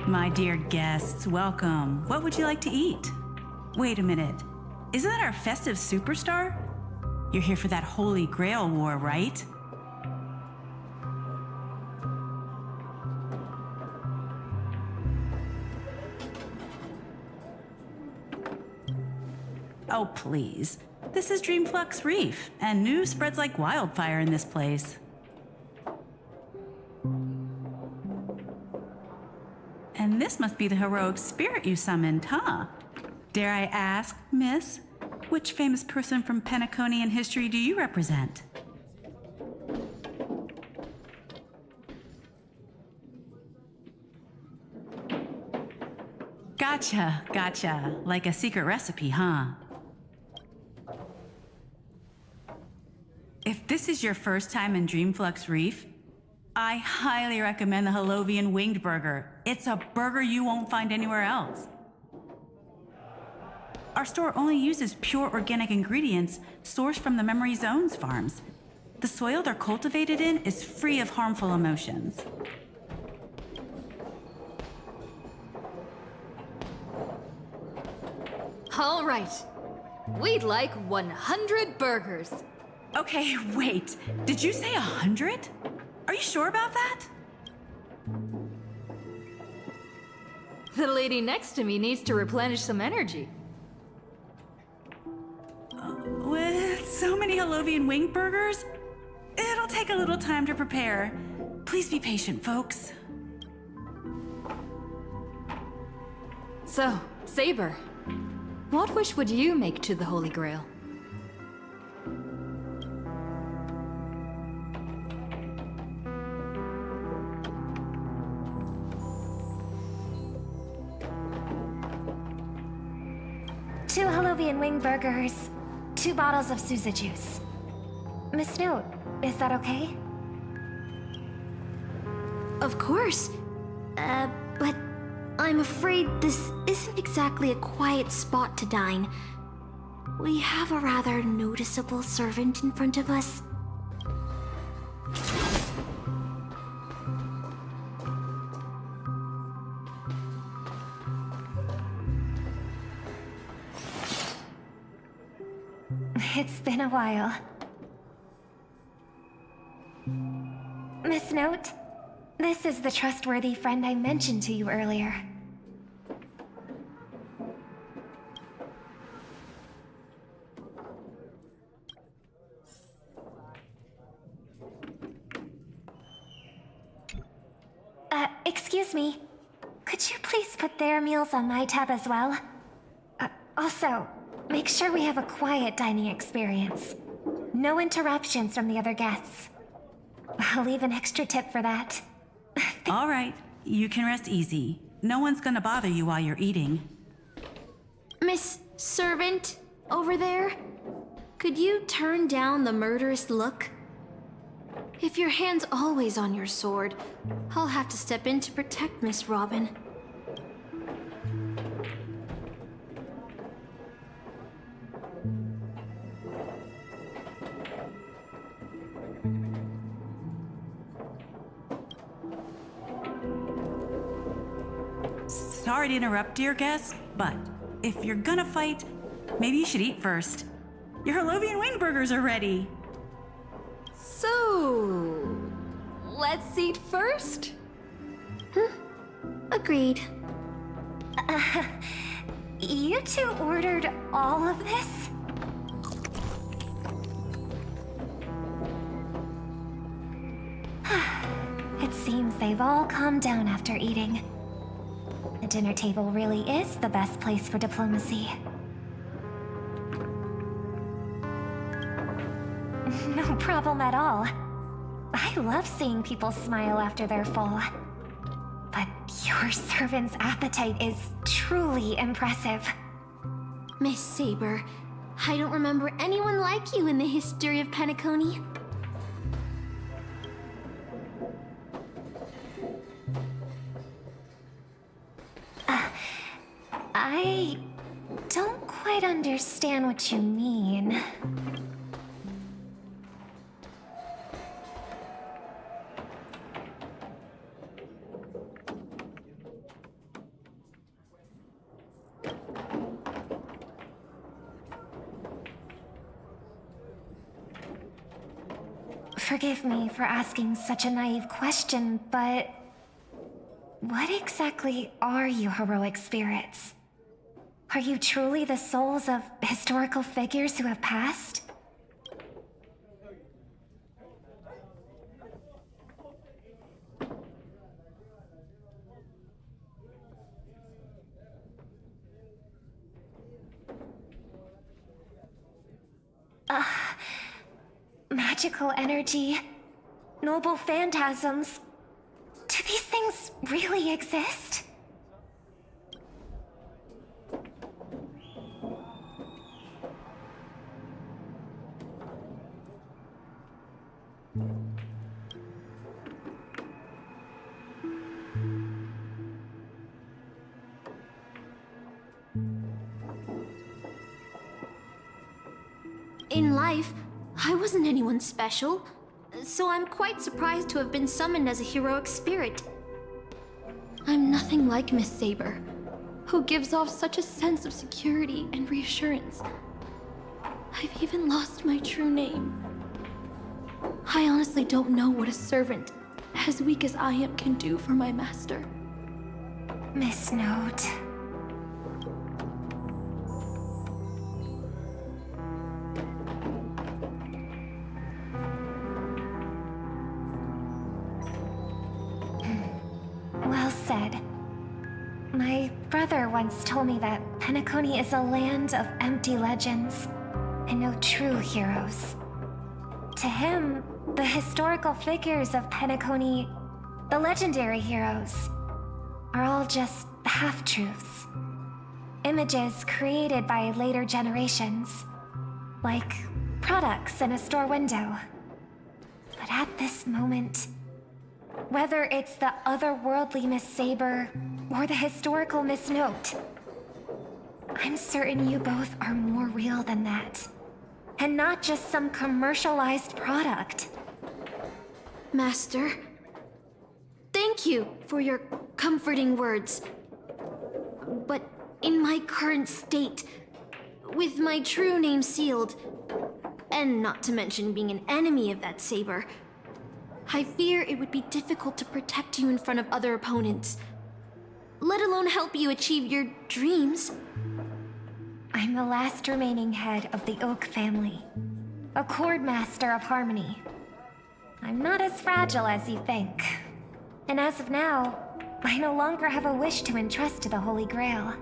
My dear guests, welcome. What would you like to eat? Wait a minute. Isn't that our festive superstar? You're here for that Holy Grail war, right? Oh, please. This is Dreamflux Reef, and news spreads like wildfire in this place. And this must be the heroic spirit you summoned, huh? Dare I ask, miss, which famous person from Penaconian history do you represent? Gotcha. Like a secret recipe, huh? If this is your first time in Dreamflux Reef, I highly recommend the Halovian Winged Burger. It's a burger you won't find anywhere else. Our store only uses pure organic ingredients sourced from the Memory Zones farms. The soil they're cultivated in is free of harmful emotions. All right. We'd like 100 burgers. Okay, wait. Did you say 100? Are you sure about that? The lady next to me needs to replenish some energy. With so many Halovian winged burgers, it'll take a little time to prepare. Please be patient, folks. So, Saber, what wish would you make to the Holy Grail? Two Halovian wing burgers, 2 bottles of Sousa juice. Miss Note, is that okay? Of course. But I'm afraid this isn't exactly a quiet spot to dine. We have a rather noticeable servant in front of us. It's been a while. Miss Note, this is the trustworthy friend I mentioned to you earlier. Excuse me. Could you please put their meals on my tab as well? Also, make sure we have a quiet dining experience. No interruptions from the other guests. I'll leave an extra tip for that. All right, you can rest easy. No one's gonna bother you while you're eating. Miss Servant, over there? Could you turn down the murderous look? If your hand's always on your sword, I'll have to step in to protect Miss Robin. Sorry to interrupt, dear guest, but if you're gonna fight, maybe you should eat first. Your Halovian wing burgers are ready. So, let's eat first? Agreed. You two ordered all of this? It seems they've all calmed down after eating. The dinner table really is the best place for diplomacy. No problem at all. I love seeing people smile after they're full. But your servant's appetite is truly impressive. Miss Saber, I don't remember anyone like you in the history of Penacony. I don't quite understand what you mean. Forgive me for asking such a naive question, but what exactly are you heroic spirits? Are you truly the souls of historical figures who have passed? Magical energy, noble phantasms. Do these things really exist? In life, I wasn't anyone special, so I'm quite surprised to have been summoned as a heroic spirit. I'm nothing like Miss Saber, who gives off such a sense of security and reassurance. I've even lost my true name. I honestly don't know what a servant, as weak as I am, can do for my master. Miss Note. Well said. My brother once told me that Penacony is a land of empty legends and no true heroes. To him, the historical figures of Penacony, the legendary heroes, are all just half-truths. Images created by later generations, like products in a store window. But at this moment, whether it's the otherworldly Miss Saber or the historical Miss Note, I'm certain you both are more real than that. And not just some commercialized product. Master, thank you for your comforting words. But in my current state, with my true name sealed, and not to mention being an enemy of that saber, I fear it would be difficult to protect you in front of other opponents, let alone help you achieve your dreams. I'm the last remaining head of the Oak family, a chord master of harmony. I'm not as fragile as you think. And as of now, I no longer have a wish to entrust to the Holy Grail.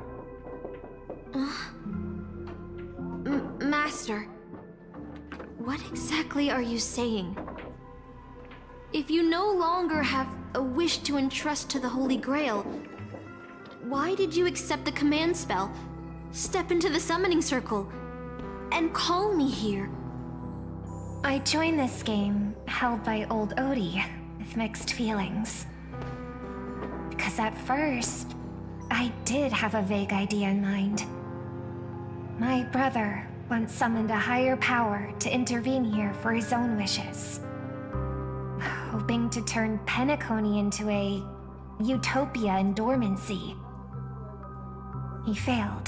Master, what exactly are you saying? If you no longer have a wish to entrust to the Holy Grail, why did you accept the command spell, step into the summoning circle, and call me here? I joined this game, held by old Odie, with mixed feelings. Because at first, I did have a vague idea in mind. My brother once summoned a higher power to intervene here for his own wishes, hoping to turn Penacony into a utopia in dormancy. He failed,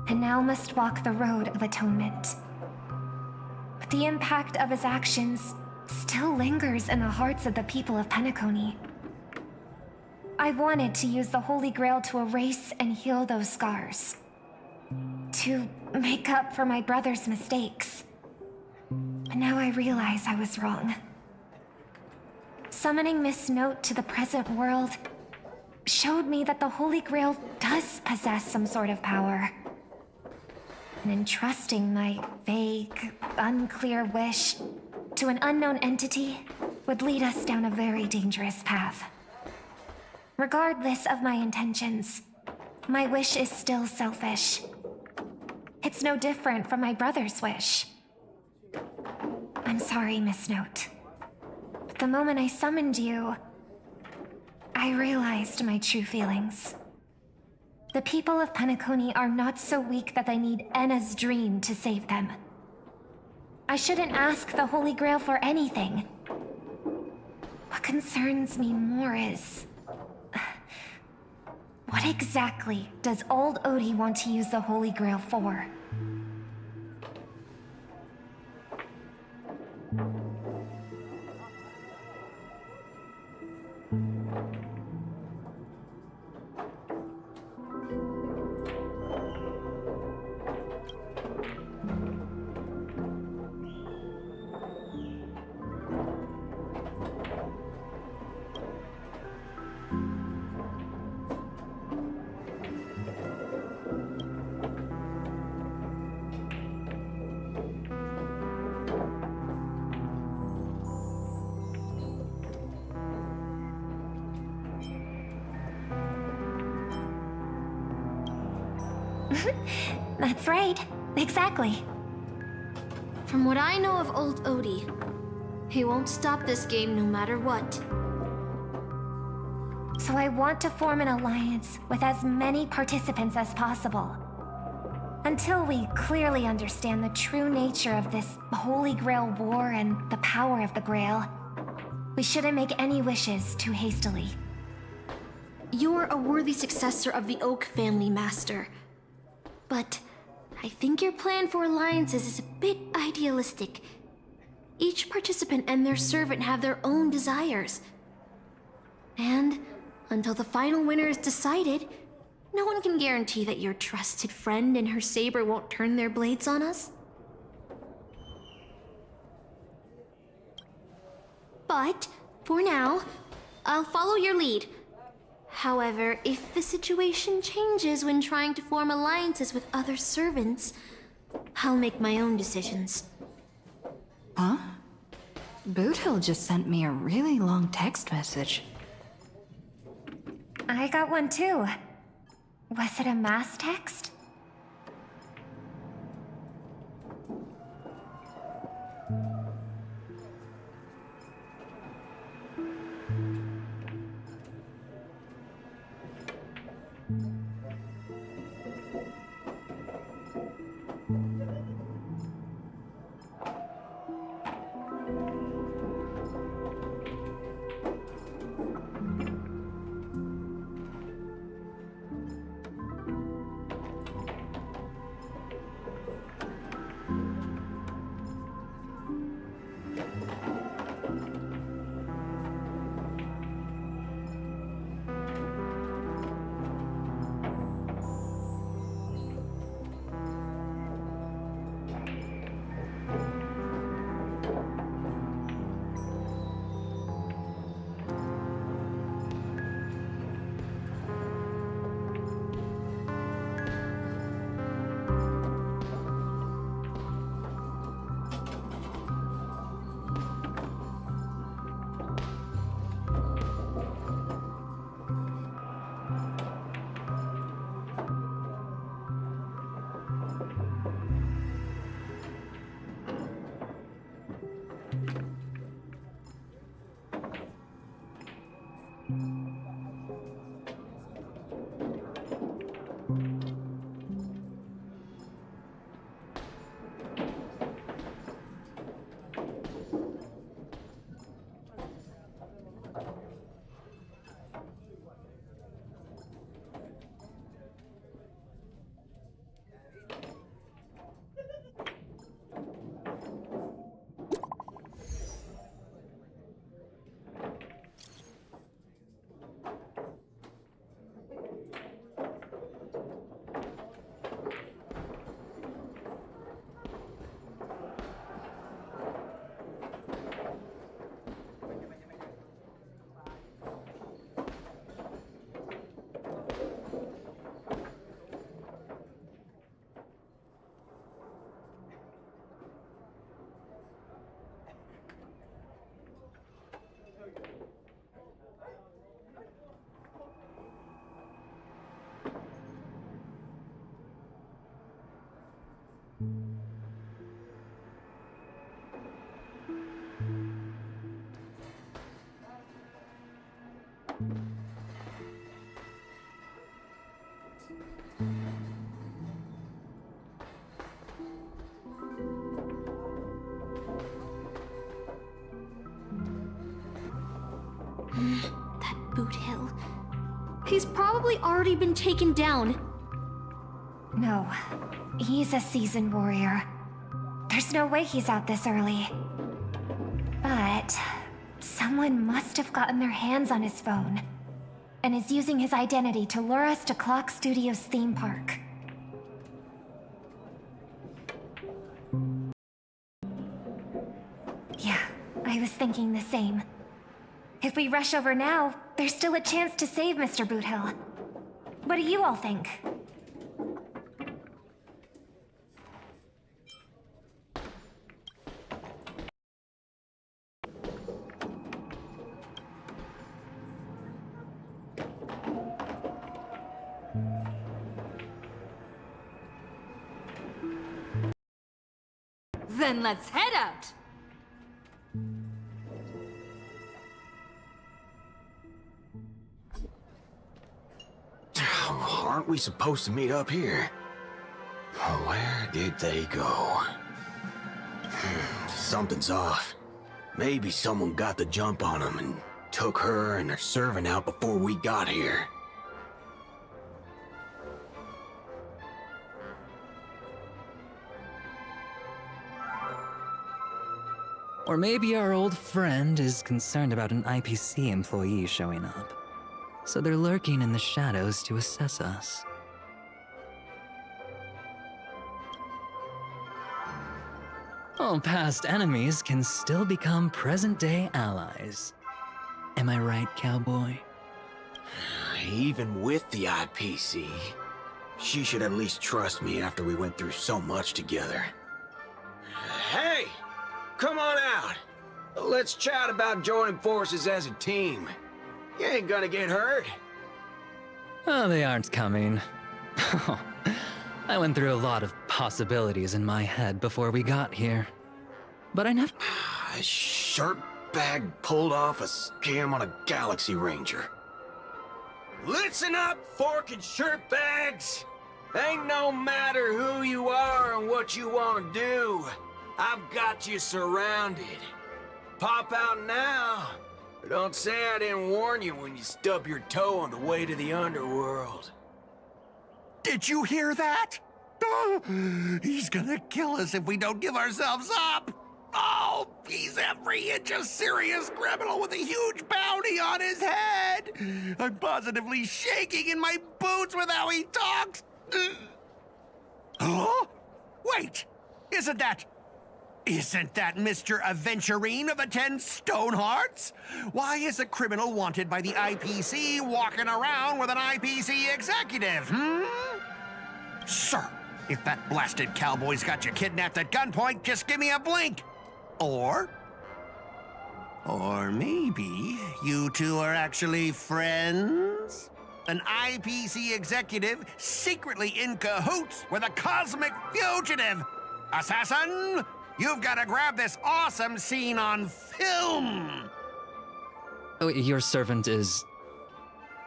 and now must walk the road of atonement. But the impact of his actions still lingers in the hearts of the people of Penacony. I wanted to use the Holy Grail to erase and heal those scars, to make up for my brother's mistakes. But now I realize I was wrong. Summoning Miss Note to the present world showed me that the Holy Grail does possess some sort of power. And entrusting my vague, unclear wish to an unknown entity would lead us down a very dangerous path. Regardless of my intentions, my wish is still selfish. It's no different from my brother's wish. I'm sorry, Miss Note. But the moment I summoned you, I realized my true feelings. The people of Penacony are not so weak that they need Enna's dream to save them. I shouldn't ask the Holy Grail for anything. What concerns me more is... what exactly does old Odie want to use the Holy Grail for? That's right. Exactly. From what I know of old Odie, he won't stop this game no matter what. So I want to form an alliance with as many participants as possible. Until we clearly understand the true nature of this Holy Grail war and the power of the Grail, we shouldn't make any wishes too hastily. You're a worthy successor of the Oak family, Master. But I think your plan for alliances is a bit idealistic. Each participant and their servant have their own desires. And until the final winner is decided, no one can guarantee that your trusted friend and her saber won't turn their blades on us. But, for now, I'll follow your lead. However, if the situation changes when trying to form alliances with other servants, I'll make my own decisions. Huh? Boothill just sent me a really long text message. I got one too. Was it a mass text? That Boothill. He's probably already been taken down. No, he's a seasoned warrior. There's no way he's out this early. But someone must have gotten their hands on his phone and is using his identity to lure us to Clock Studios theme park. Yeah, I was thinking the same. If we rush over now, there's still a chance to save Mr. Boothill. What do you all think? Then let's head out! Aren't we supposed to meet up here? Where did they go? Something's off. Maybe someone got the jump on them and took her and her servant out before we got here. Or maybe our old friend is concerned about an IPC employee showing up. So they're lurking in the shadows to assess us. Oh, past enemies can still become present-day allies. Am I right, cowboy? Even with the IPC, she should at least trust me after we went through so much together. Hey! Come on out! Let's chat about joining forces as a team. You ain't gonna get hurt. Oh, they aren't coming. I went through a lot of possibilities in my head before we got here. But I never... A shirt bag pulled off a scam on a Galaxy Ranger. Listen up, fork and shirt bags! Ain't no matter who you are and what you want to do. I've got you surrounded. Pop out now. But don't say I didn't warn you when you stub your toe on the way to the underworld. Did you hear that? Oh, he's gonna kill us if we don't give ourselves up. Oh, he's every inch a serious criminal with a huge bounty on his head. I'm positively shaking in my boots with how he talks. Huh? Wait, isn't that Mr. Aventurine of the 10 Stonehearts? Why is a criminal wanted by the IPC walking around with an IPC executive, Sir, if that blasted cowboy's got you kidnapped at gunpoint, just give me a blink. Or maybe you two are actually friends? An IPC executive secretly in cahoots with a cosmic fugitive. Assassin, you've got to grab this awesome scene on film. Oh, your servant is...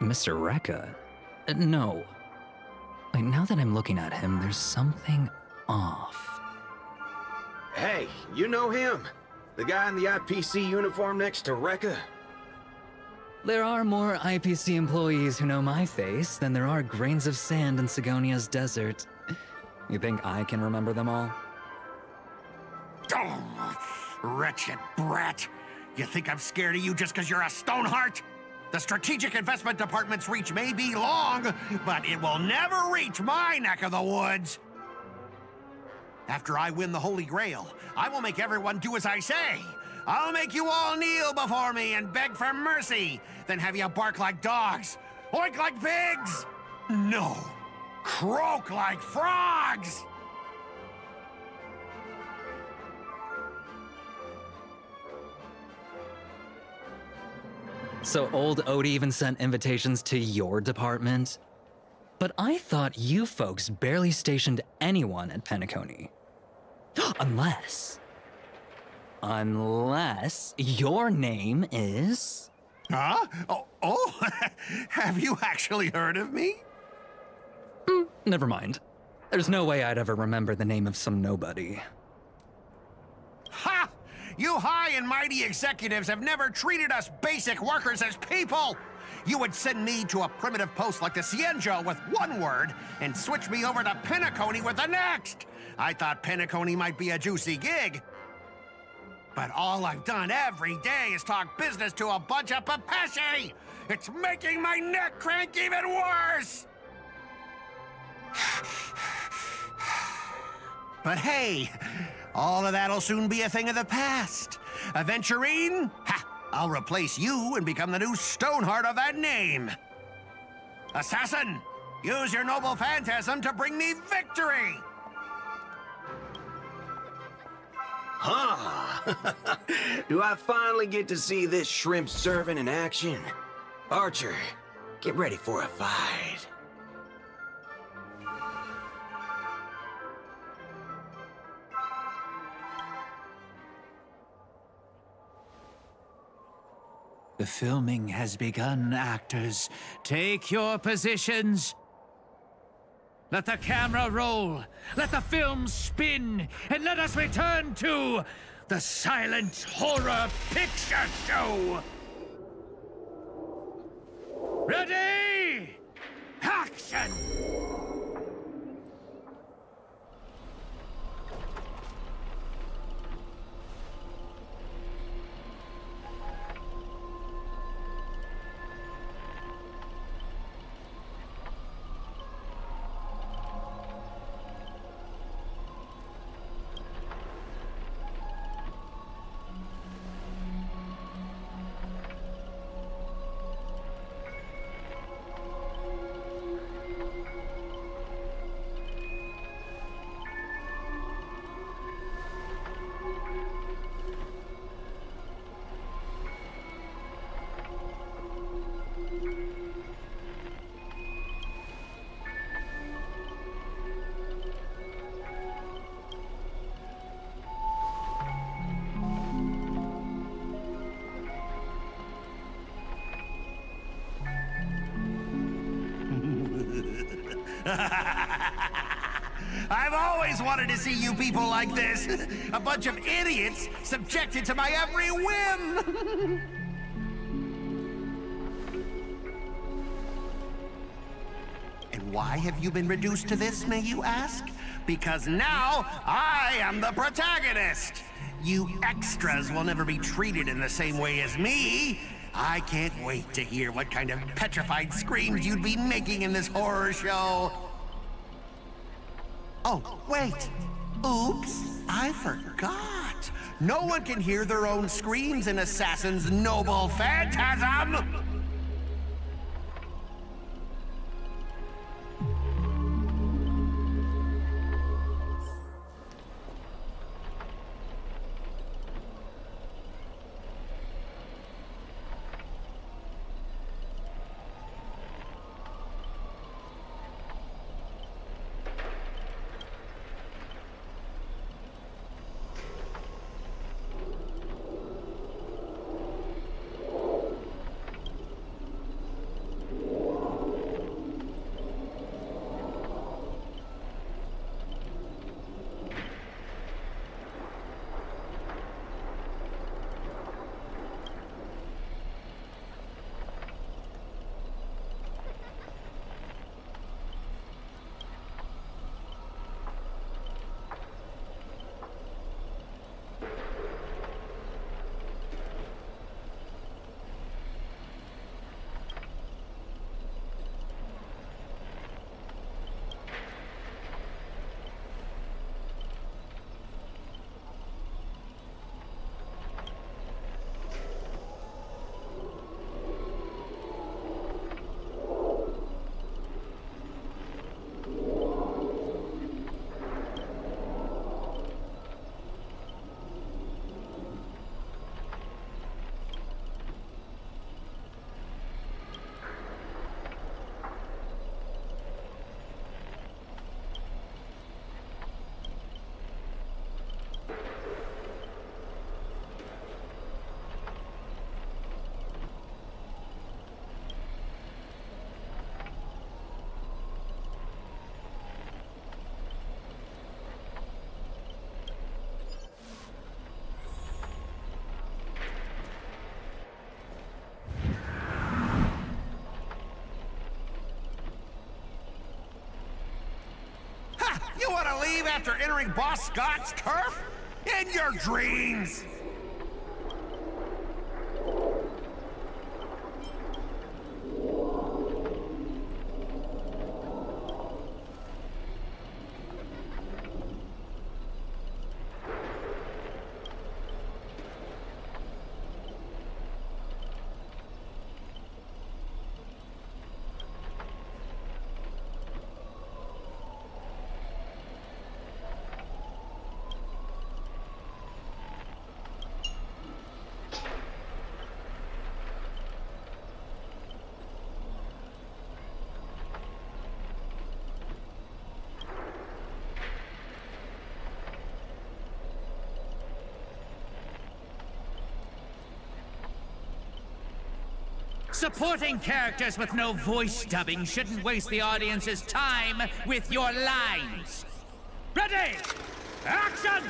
Mr. Rekka? No. Wait, now that I'm looking at him, there's something off. Hey, you know him? The guy in the IPC uniform next to Rekka? There are more IPC employees who know my face than there are grains of sand in Sigonia's desert. You think I can remember them all? Oh, wretched brat. You think I'm scared of you just because you're a Stoneheart? The Strategic Investment Department's reach may be long, but it will never reach my neck of the woods. After I win the Holy Grail, I will make everyone do as I say. I'll make you all kneel before me and beg for mercy, then have you bark like dogs, oink like pigs. No, croak like frogs. So old Odie even sent invitations to your department? But I thought you folks barely stationed anyone at Penacony. Unless your name is... Huh? Oh, have you actually heard of me? Never mind. There's no way I'd ever remember the name of some nobody. Ha! You high and mighty executives have never treated us basic workers as people! You would send me to a primitive post like the Cienjo with one word and switch me over to Penacony with the next! I thought Penacony might be a juicy gig. But all I've done every day is talk business to a bunch of papashi! It's making my neck crank even worse! But hey, all of that'll soon be a thing of the past. Aventurine? Ha! I'll replace you and become the new Stoneheart of that name. Assassin, use your noble phantasm to bring me victory! Huh? Do I finally get to see this shrimp servant in action? Archer, get ready for a fight. Filming has begun, actors. Take your positions. Let the camera roll. Let the film spin. And let us return to the silent horror picture show. Ready? Action! I've always wanted to see you people like this. A bunch of idiots subjected to my every whim. And why have you been reduced to this, may you ask? Because now I am the protagonist. You extras will never be treated in the same way as me. I can't wait to hear what kind of petrified screams you'd be making in this horror show. Oh, wait. Oops, I forgot. No one can hear their own screams in Assassin's Noble Phantasm! You want to leave after entering Boss Scott's turf? In your dreams! Supporting characters with no voice dubbing shouldn't waste the audience's time with your lines. Ready? Action!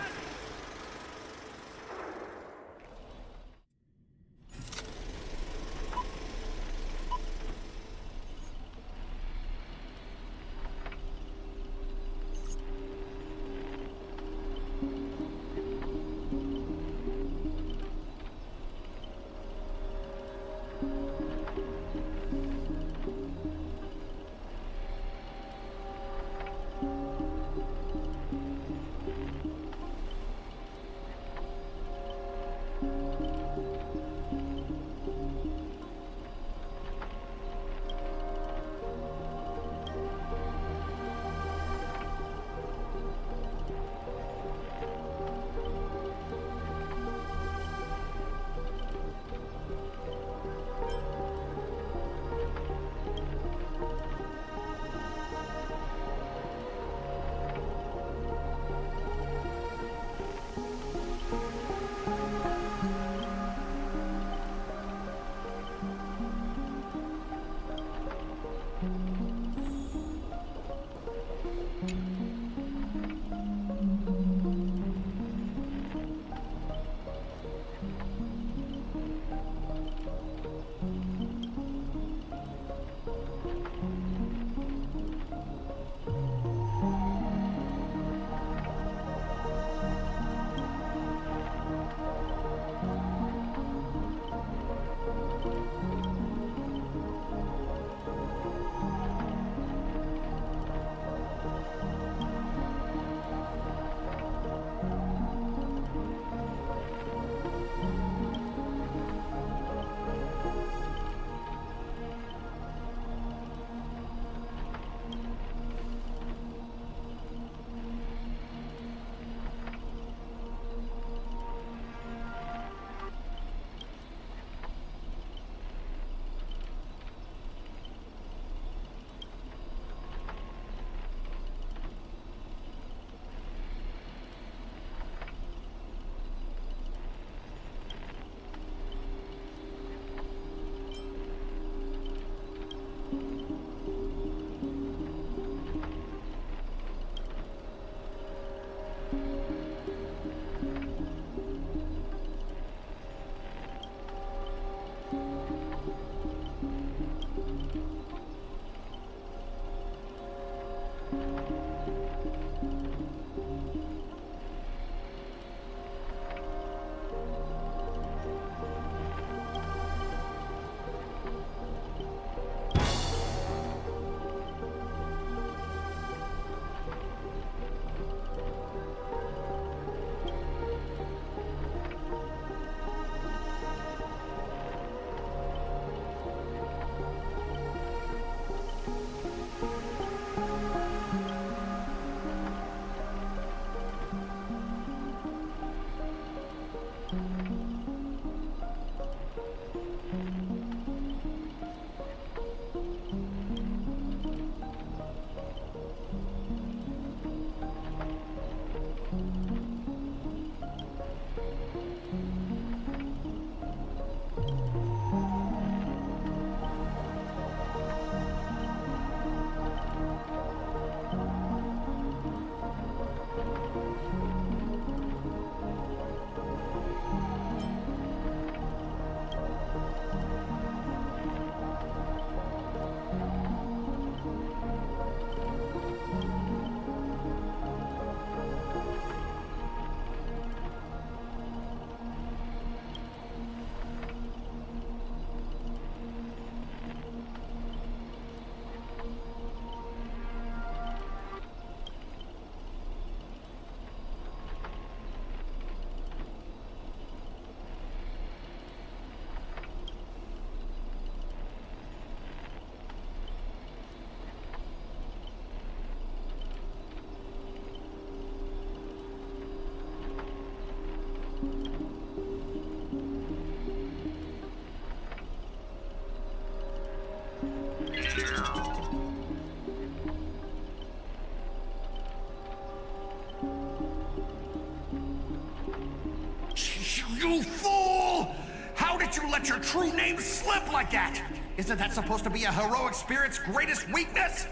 You fool! How did you let your true name slip like that? Isn't that supposed to be a heroic spirit's greatest weakness?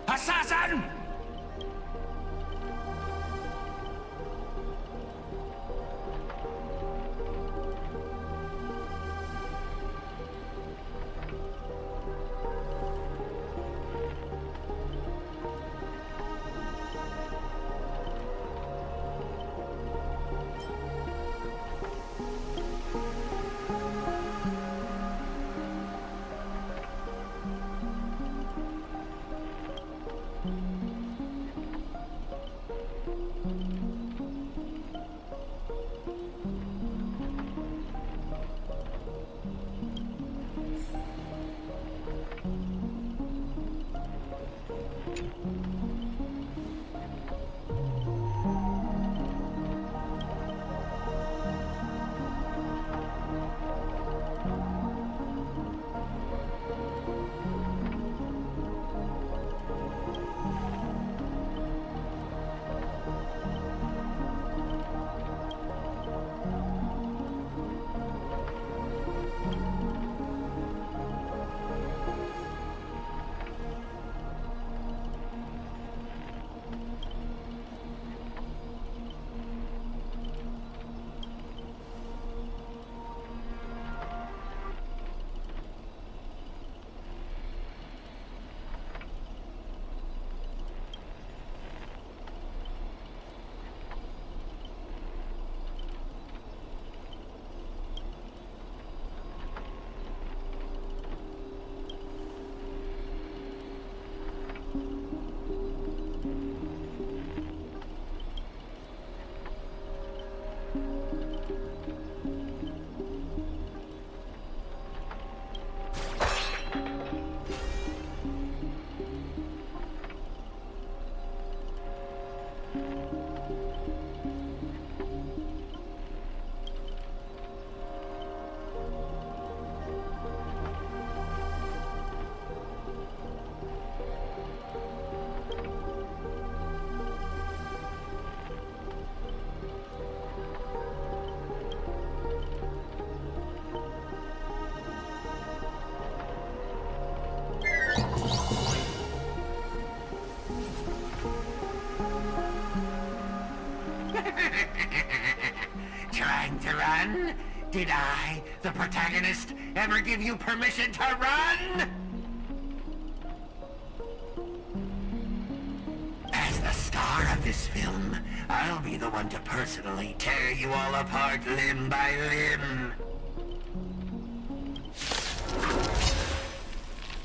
Assassin! Trying to run? Did I, the protagonist, ever give you permission to run? As the star of this film, I'll be the one to personally tear you all apart limb by limb.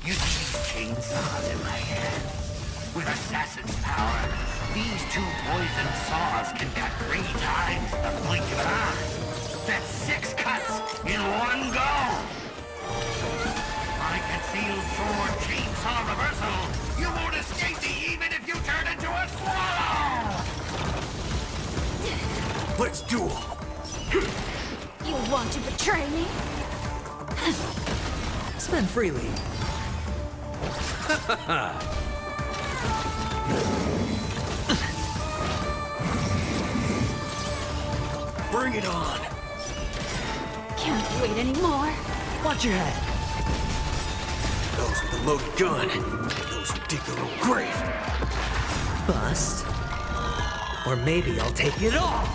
You see these chainsaws in my hand? With assassin's power, these two poisoned saws can cut 3 times the blink of an eye. That's 6 cuts in one go. My concealed sword chainsaw reversal. You won't escape me even if you turn into a swallow. Let's duel. You want to betray me? Spend freely. Bring it on. Can't wait anymore. Watch your head. Those with a loaded gun. Those who dig their own grave. Bust. Or maybe I'll take it all.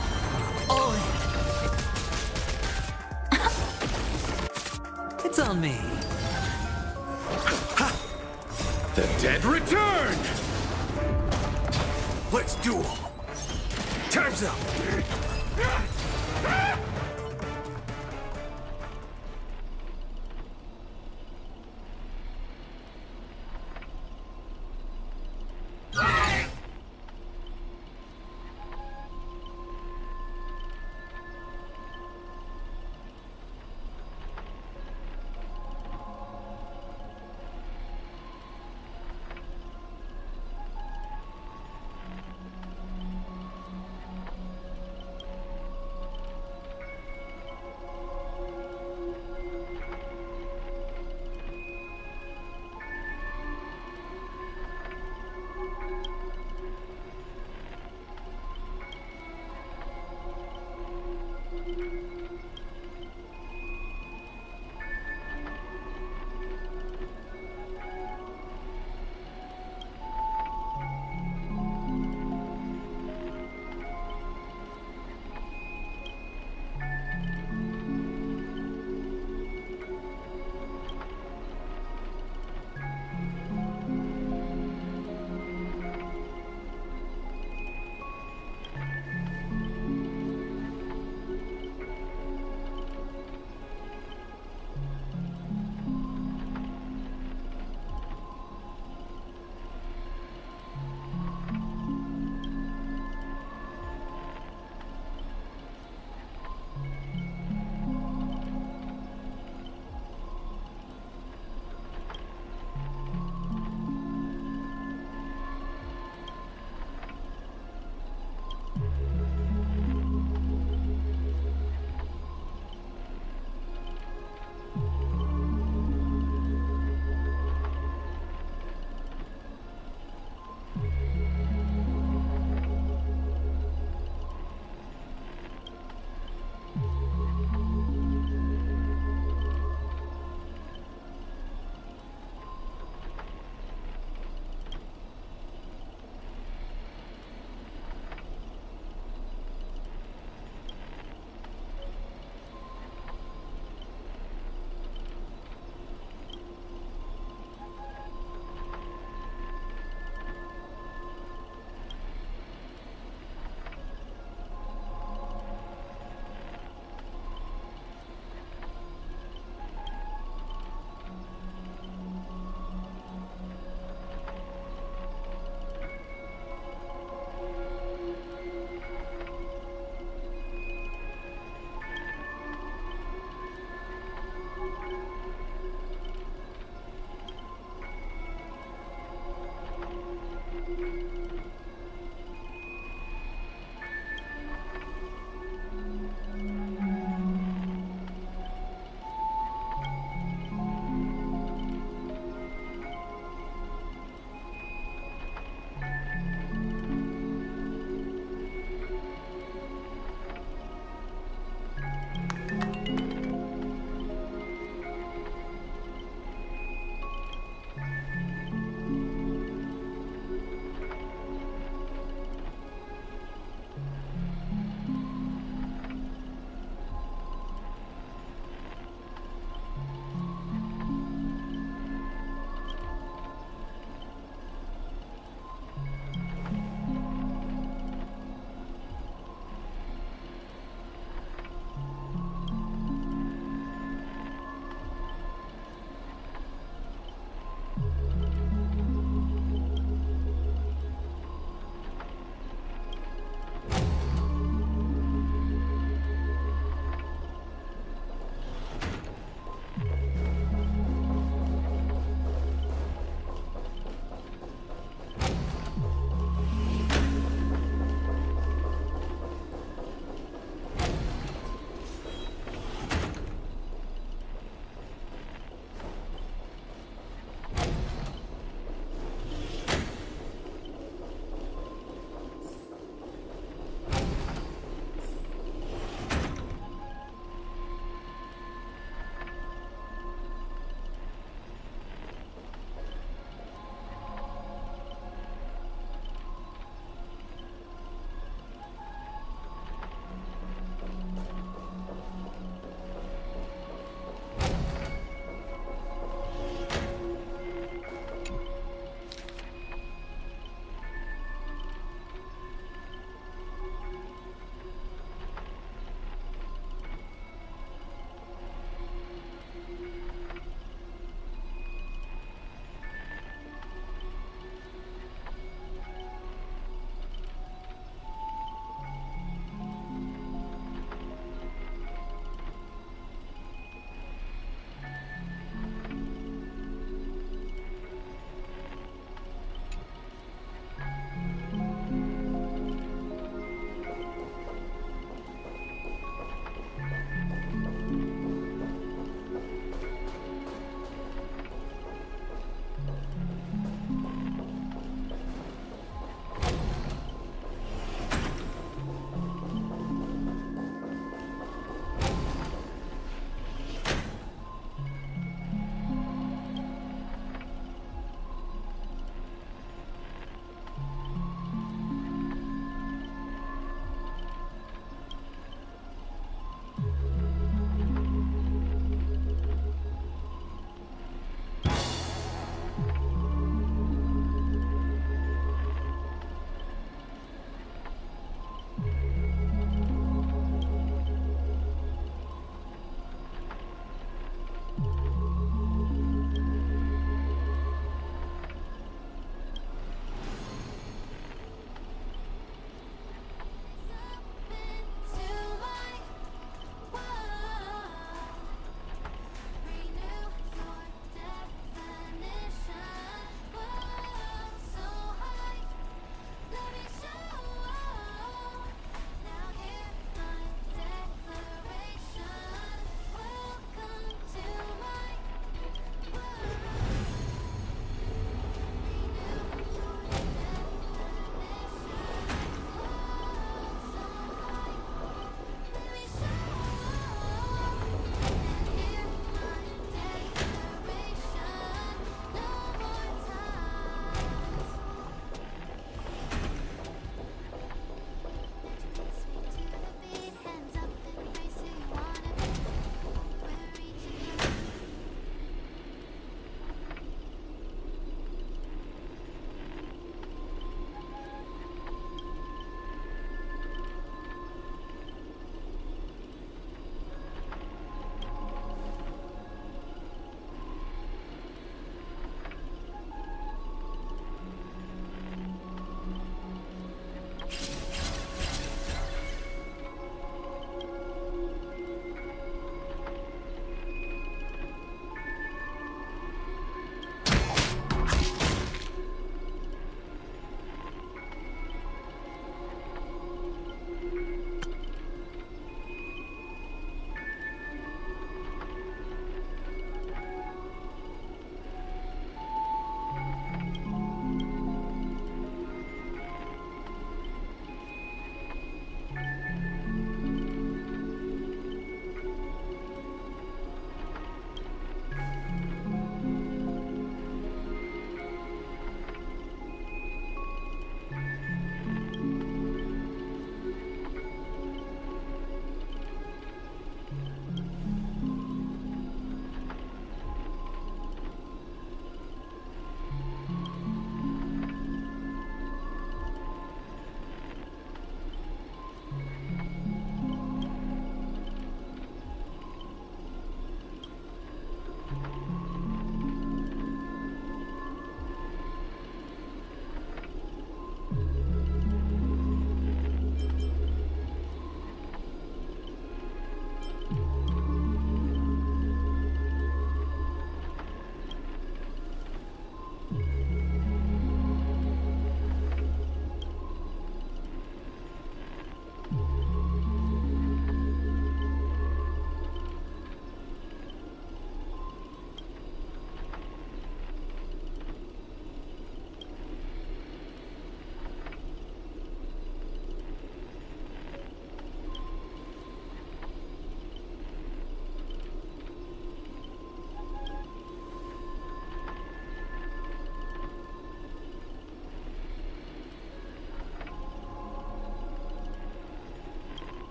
All in. It's on me. The dead return! Let's duel. Time's up.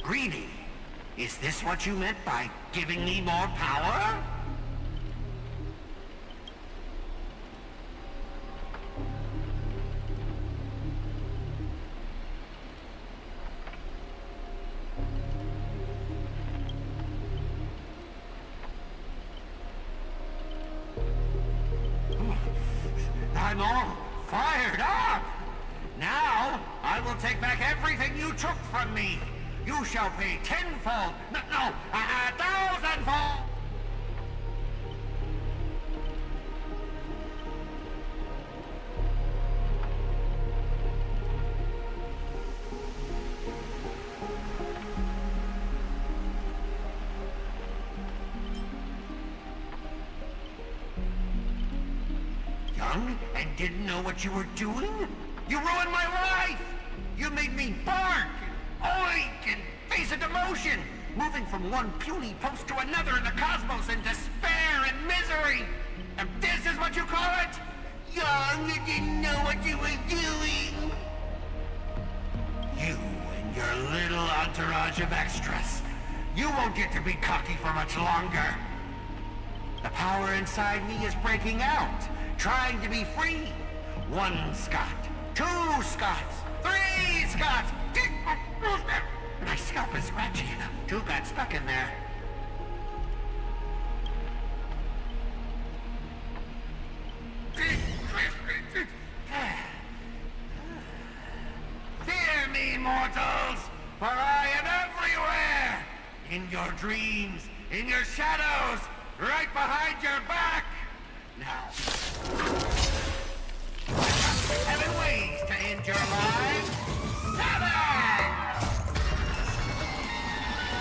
Greedy? Is this what you meant by giving me more power? I'm all fired up! Now, I will take back everything you took from me! You shall pay tenfold, no, 1,000-fold! Young and didn't know what you were doing? You ruined my life! You made me bark and oink and face a demotion, moving from one puny post to another in the cosmos in despair and misery! And this is what you call it? Young and didn't know what you were doing! You and your little entourage of extras. You won't get to be cocky for much longer. The power inside me is breaking out, trying to be free. 1 Scott, 2 Scots, 3 Scots. My scalp is scratchy. 2 got stuck in there. Fear me, mortals, for I am everywhere! In your dreams, in your shadows, right behind your back! Now, 7 ways to end your lives. 7!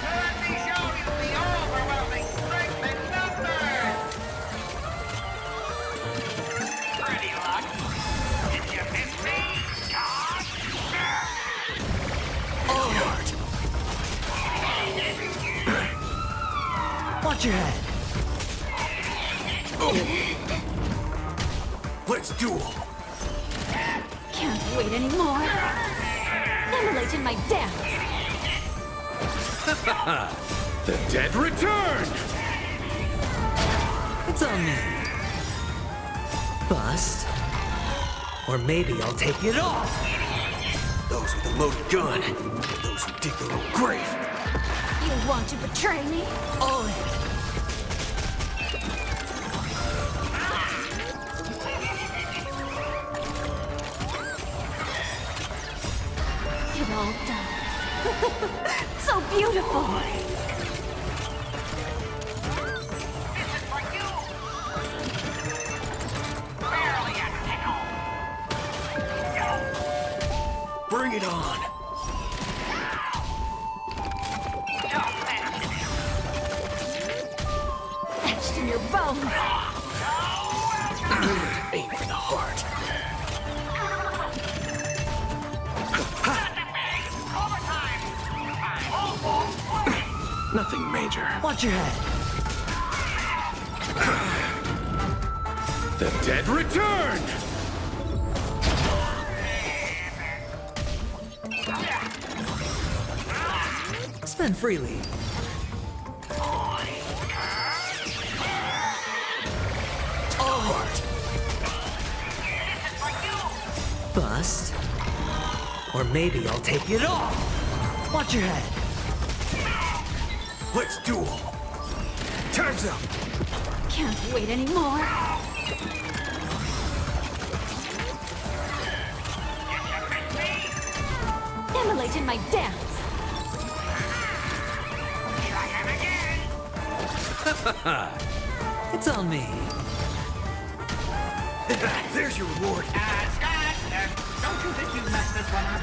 Let me show you the overwhelming strength in numbers! Pretty lucky. Did you miss me, God? Watch your head. Let's duel. Can't wait anymore. Immolate in my dance. The dead return! It's on me. Bust. Or maybe I'll take it all. Those with a loaded gun. Those who dig their own grave. You want to betray me? All in. It all does. So beautiful. This is for you! Barely a tickle. Bring it on. Etched in your bones. Aim for the heart. Nothing major. Watch your head. The dead return! Spend freely. All heart. Bust. Or maybe I'll take it all. Watch your head. Let's duel. Time's up. Can't wait anymore. Immolate in my dance. Here I am again! It's on me. There's your reward. Scott, don't you think you messed this one up?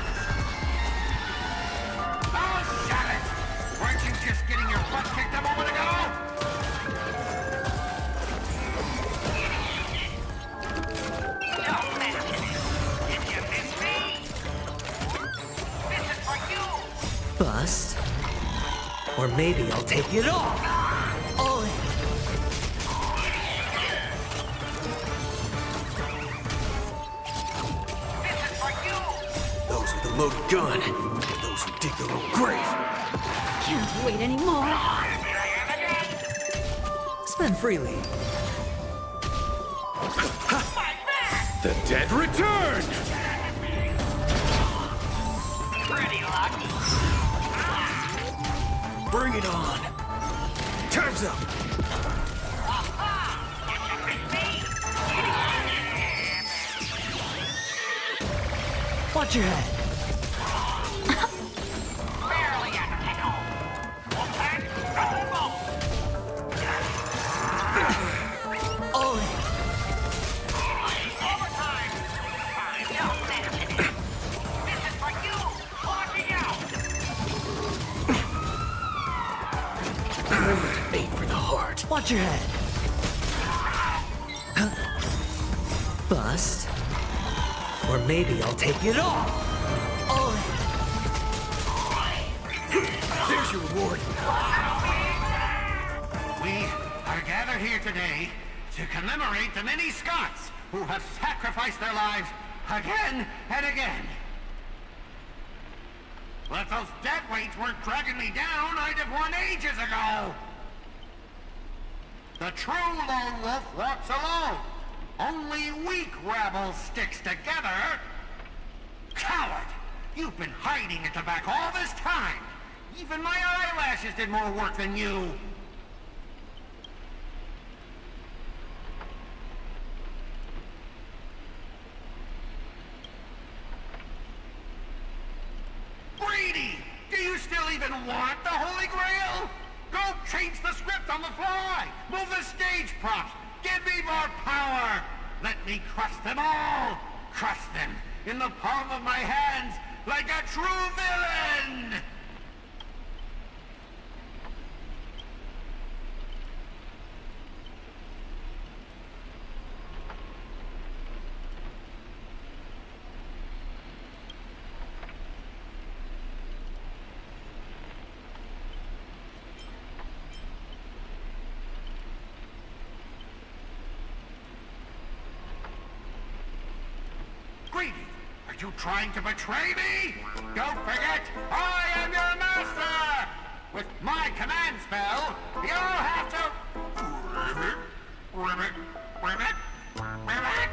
Oh, shut it! Weren't you just getting your butt kicked a moment ago? Did you miss me? This is for you! Bust. Or maybe I'll take it all. All in. This is for you! Those with a loaded gun. Those who dig their own grave. Can't wait anymore. Spend freely. The dead return! Pretty lucky. Bring it on. Time's up. Watch your head. Barely a tickle. All in. Overtime. This is for you. Watching out. Aim for the heart. Watch your head. Bust. Or maybe I'll take it all. All in. There's your reward. We are gathered here today to commemorate the many Scots who have sacrificed their lives again and again. Well, if those deadweights weren't dragging me down, I'd have won ages ago. The true lone wolf walks alone. Only weak rabble sticks together. Coward! You've been hiding at the back all this time! Even my eyelashes did more work than you! Greedy! Do you still even want the Holy Grail? Go change the script on the fly! Move the stage props! Give me more power! Let me crush them all! Crush them in the palm of my hands like a true villain! Greedy, are you trying to betray me? Don't forget, I am your master! With my command spell, you'll have to... Ribbit, ribbit, ribbit, ribbit!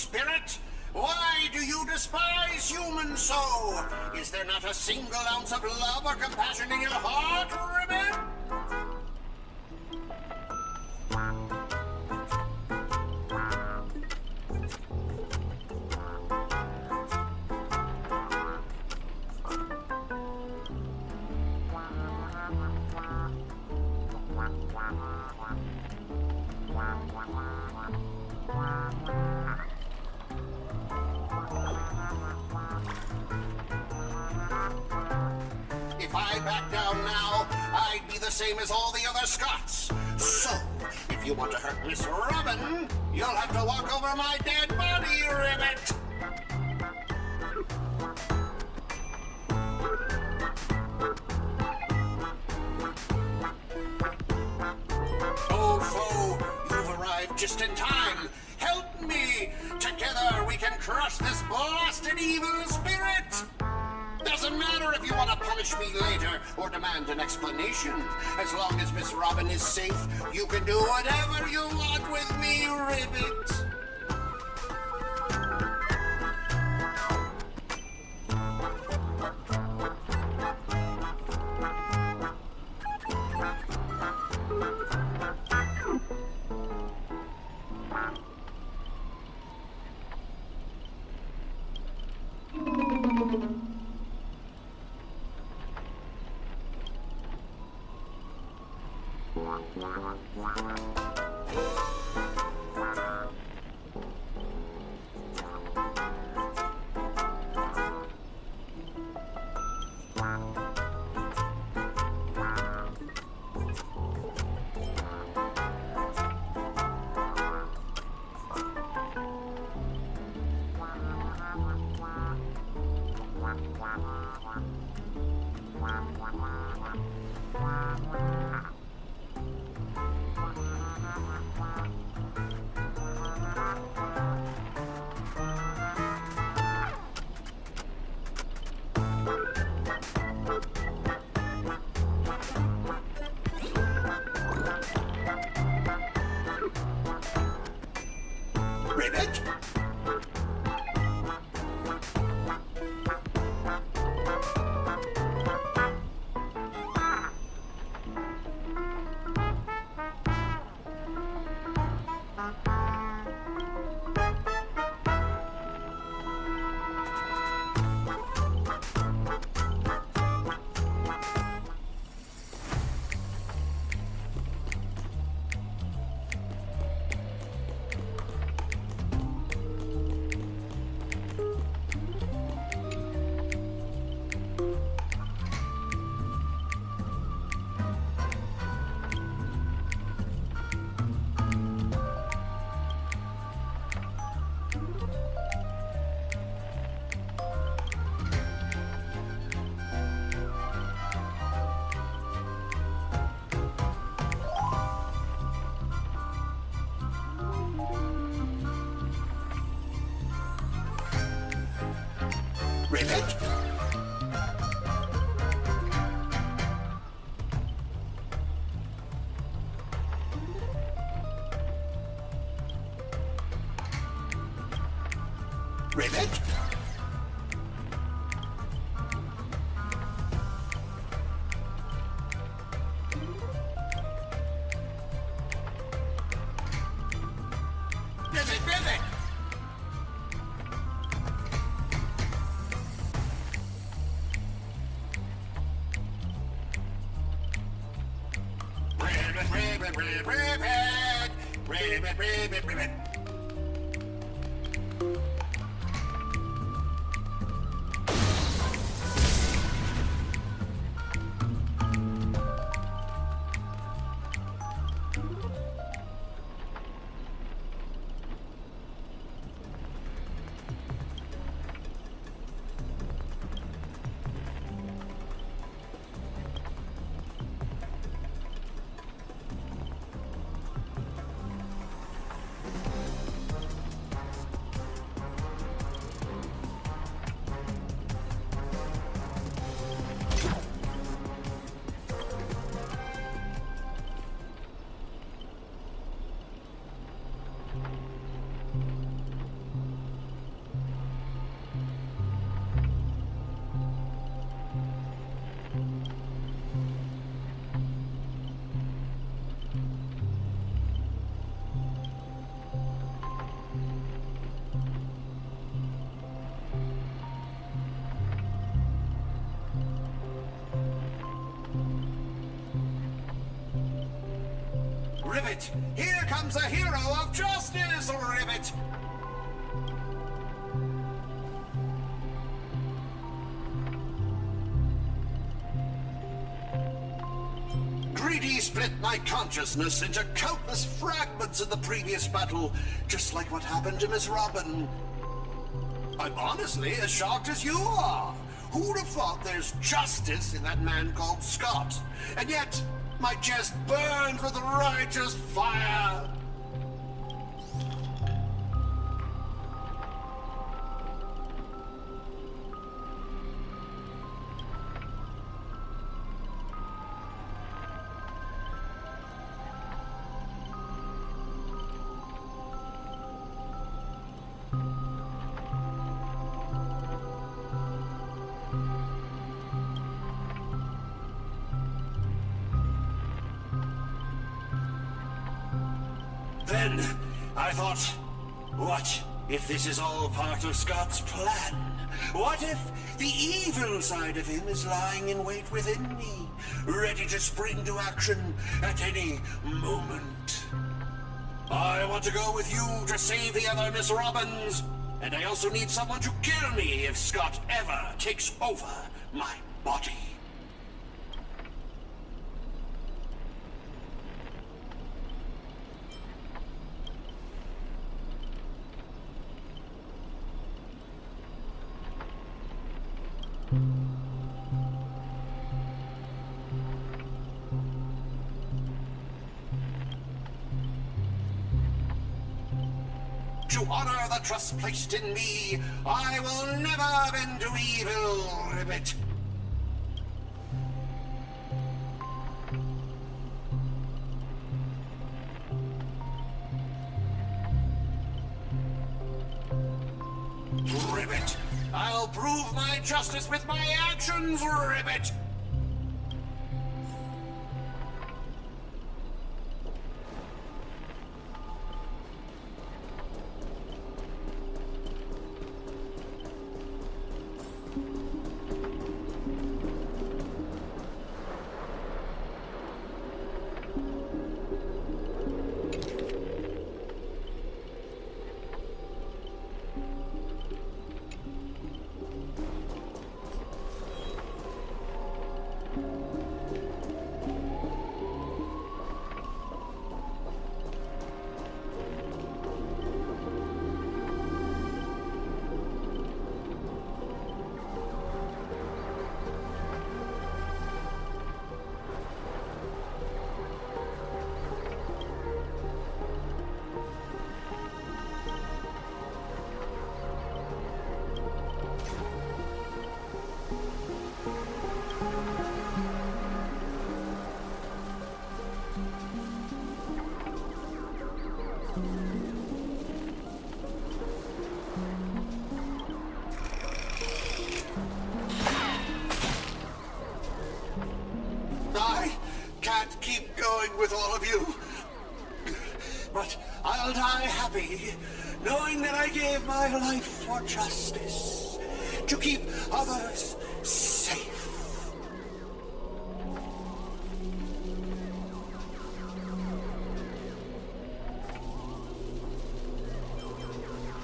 spirit? Why do you despise humans so? Is there not a single ounce of love or compassion in your heart, Ribbit? If I back down now, I'd be the same as all the other Scots. So, if you want to hurt Miss Robin, you'll have to walk over my dead body, Ribbit! Oh, foe, you've arrived just in time. Help me! Together we can crush this blasted evil spirit! Doesn't matter if you want to punish me later or demand an explanation. As long as Miss Robin is safe, you can do whatever you want with me, Ribbit. Ribbit? Ribbit? Ribbit? Ribbit, ribbit! Ribbit, ribbit, ribbit! Ribbit, ribbit, ribbit! Ribbit! Here comes the hero of justice, Ribbit! Greedy split my consciousness into countless fragments in the previous battle, just like what happened to Miss Robin. I'm honestly as shocked as you are. Who'd have thought there's justice in that man called Scott? And yet, my chest burns with righteous fire. Then, I thought, what if this is all part of Scott's plan? What if the evil side of him is lying in wait within me, ready to spring to action at any moment? I want to go with you to save the other Miss Robins, and I also need someone to kill me if Scott ever takes over my body. To honor the trust placed in me, I will never bend to evil, Ribbit. Ribbit, I'll prove my justice with my actions, Ribbit! I can't keep going with all of you. But I'll die happy, knowing that I gave my life for justice, to keep others safe.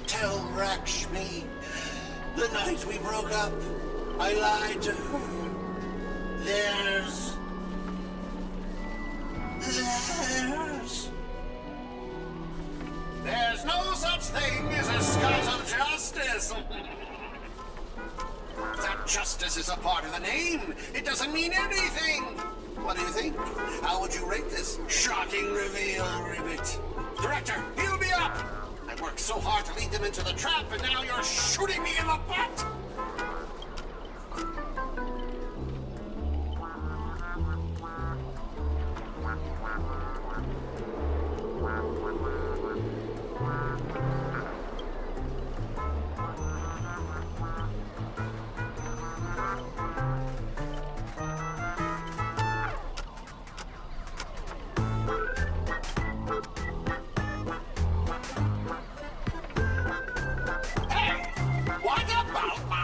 Tell Rakshmi, the night we broke up, I lied to her. There's no such thing as a Scott of justice. That justice is a part of the name. It doesn't mean anything. What do you think? How would you rate this shocking reveal, Ribbit? Director, heal me up! I worked so hard to lead them into the trap, and now you're shooting me in the butt! What about my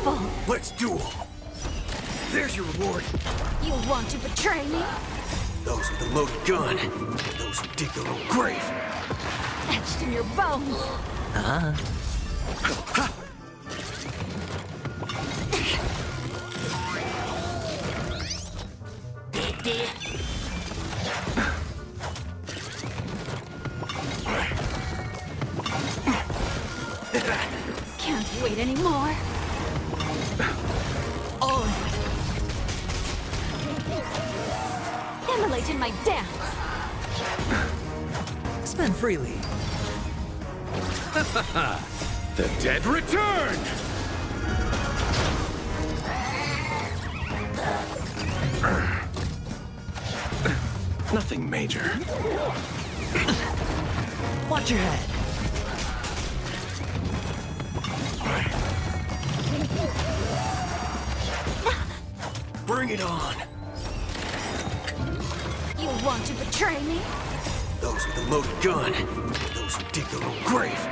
beautiful! Let's duel. There's your reward. You want to betray me? Those with a loaded gun. Those who dig their own grave. Etched in your bones! Can't wait anymore. Immolate in my dance. Spend freely. The dead return! Nothing major. Watch your head. Bring it on. You want to betray me? Those with a loaded gun. Those who dig their own grave.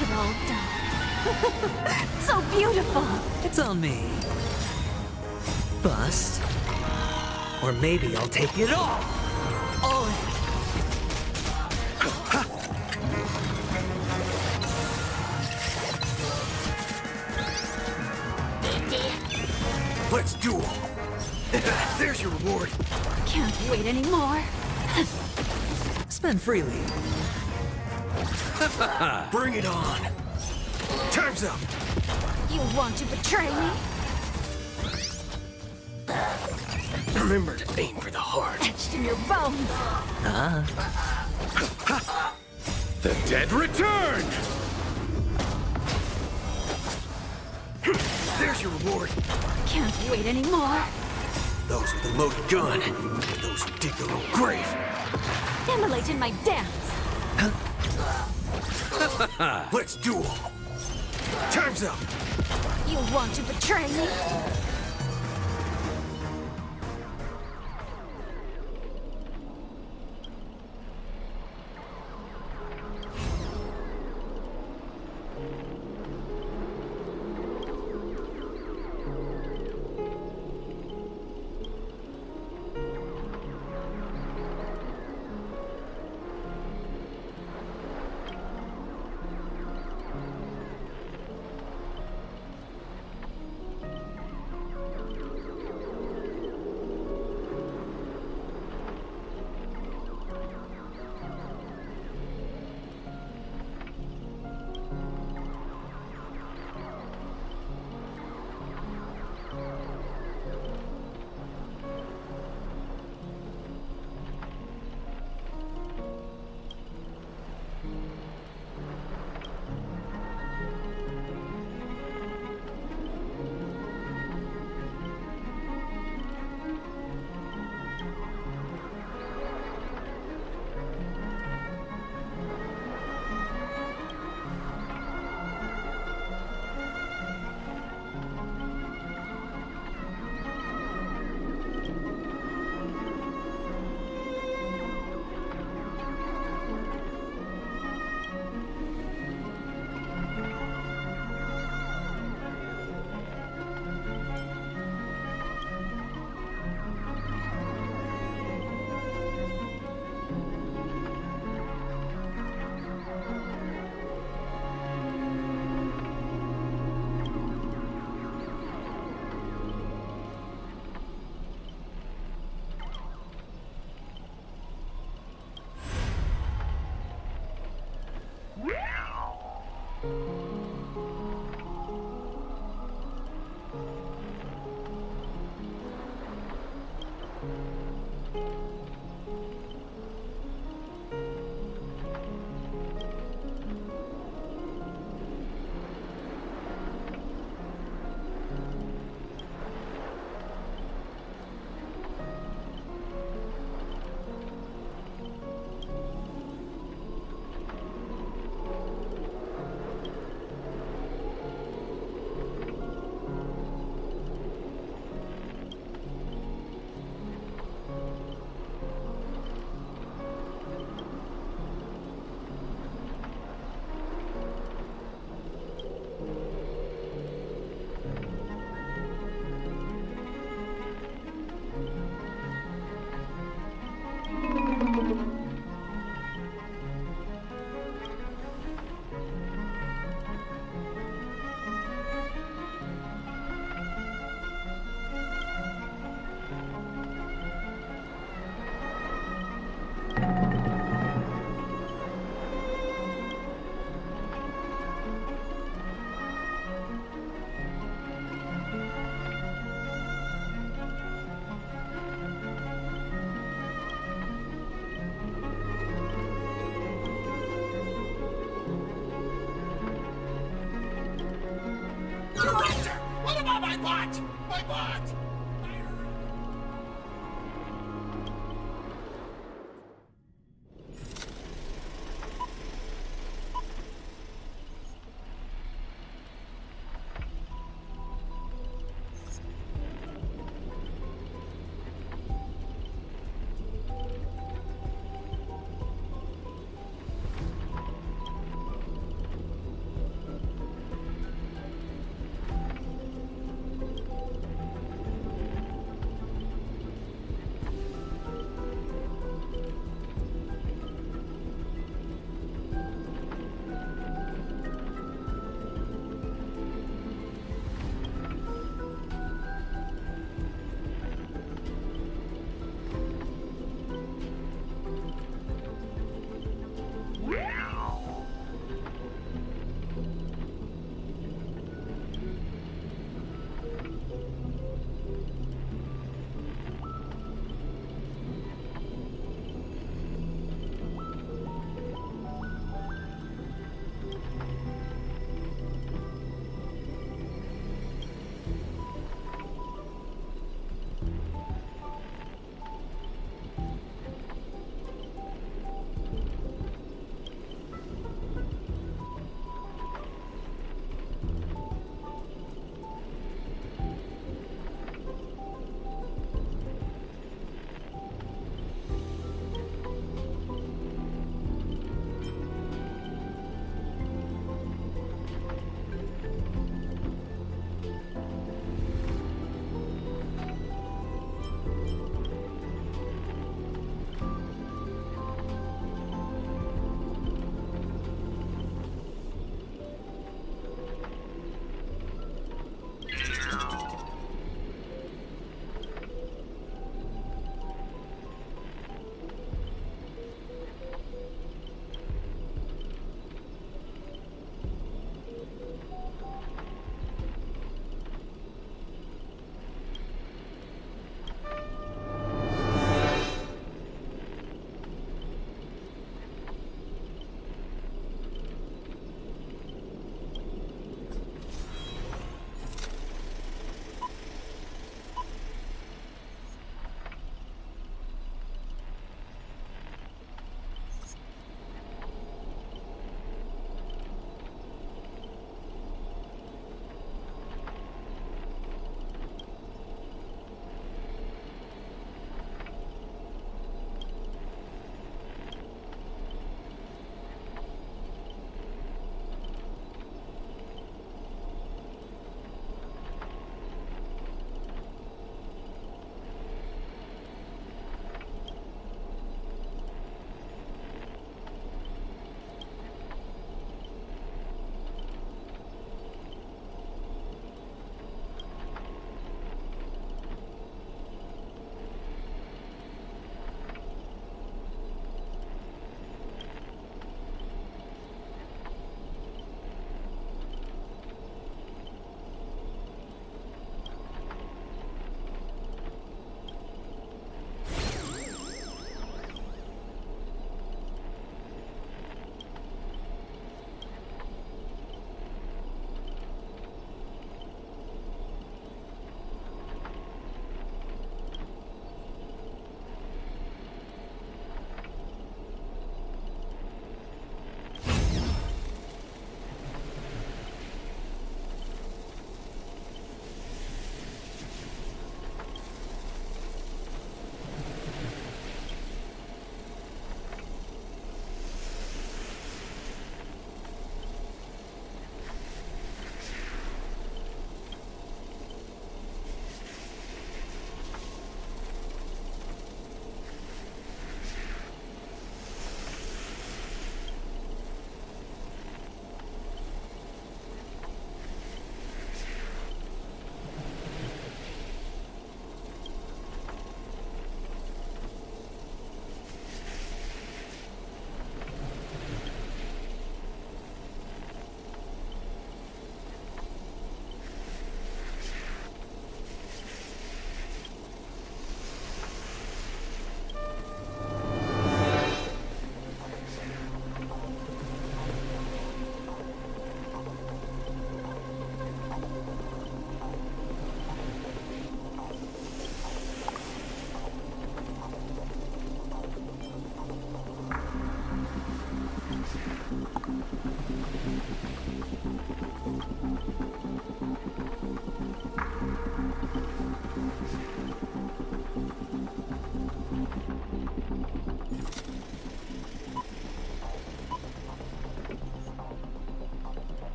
It all done. So beautiful! It's on me. Bust. Or maybe I'll take it all. All in. Let's duel. There's your reward. Can't wait anymore. Spend freely. Bring it on. Time's up. You want to betray me? Remember to aim for the heart. Etched in your bones. The dead return! There's your reward. Can't wait anymore. Those with a loaded gun. Those who dig their own grave. Immolate in my dance. Let's duel. Time's up. You want to betray me? butt! My butt!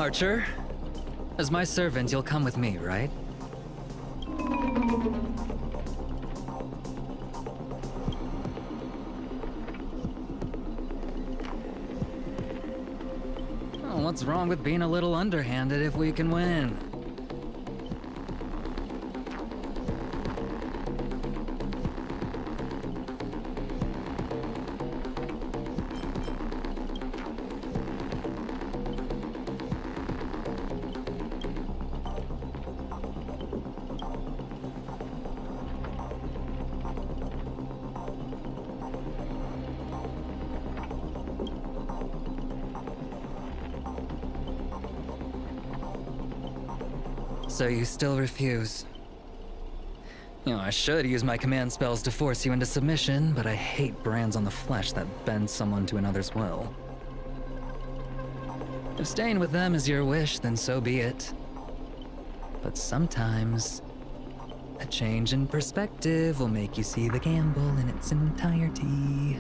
Archer, as my servant, you'll come with me, right? Oh, what's wrong with being a little underhanded if we can win? So you still refuse? You know, I should use my command spells to force you into submission, but I hate brands on the flesh that bend someone to another's will. If staying with them is your wish, then so be it. But sometimes, a change in perspective will make you see the gamble in its entirety.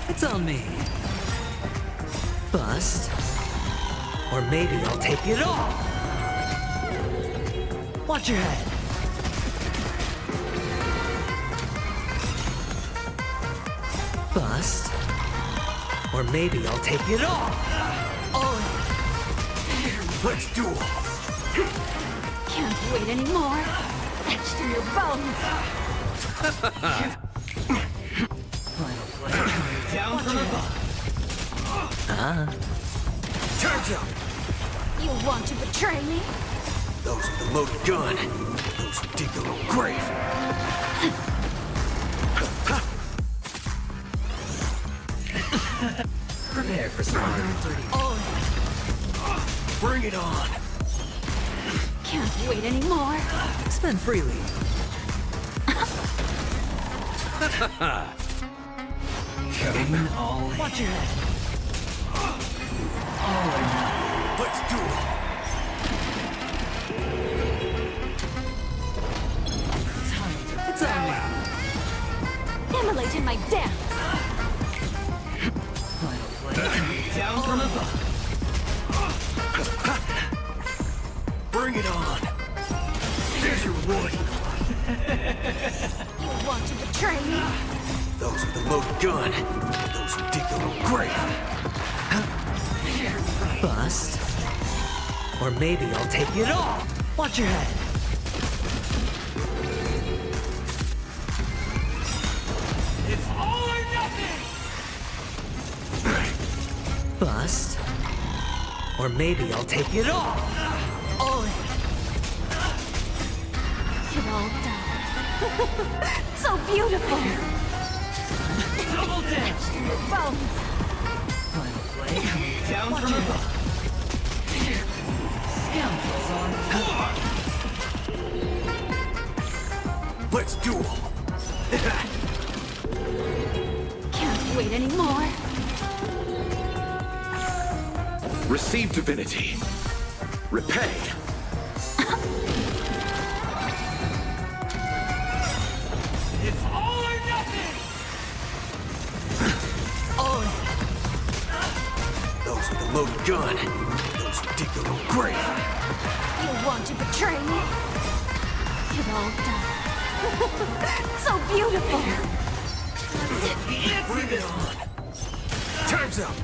It's on me. Bust. Or maybe I'll take it all. Watch your head. Bust. Or maybe I'll take it all. All in. Let's do it. Can't wait anymore. Etched through your bones. Down from above. Turns up. You want to betray me? Those with the loaded gun. Those who dig their own grave. Prepare for some Bring it on. Can't wait anymore. Spend freely. Coming all in. Watch your head. All or nothing. Let's do it. It's on me. Immolate in my dance. Down from above. Bring it on. There's your wood. You want to betray me? Those with the loaded gun. Those who dig their own grave. Bust. Or maybe I'll take it all. Watch your head. It's all or nothing. Bust. Or maybe I'll take it all. All in. It all dies. So beautiful. Double dance. Your bones. Final play. Down from above. Scoundrels on top. Let's duel. Can't wait anymore. Receive divinity. Repay. It's all or nothing. All in. Those with the loaded gun. Those who dig their own grave. You want to betray me? It all dies. So beautiful! Time's up!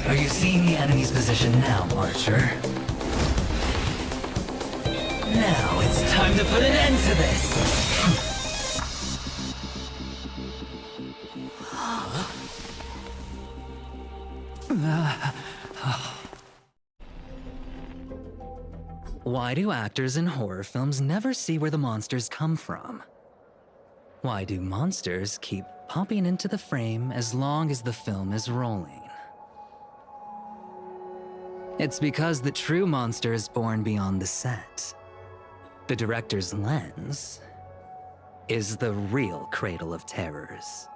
Are you seeing the enemy's position now, Archer? Now it's time to put an end to this! Why do actors in horror films never see where the monsters come from? Why do monsters keep popping into the frame as long as the film is rolling? It's because the true monster is born beyond the set. The director's lens is the real cradle of terrors.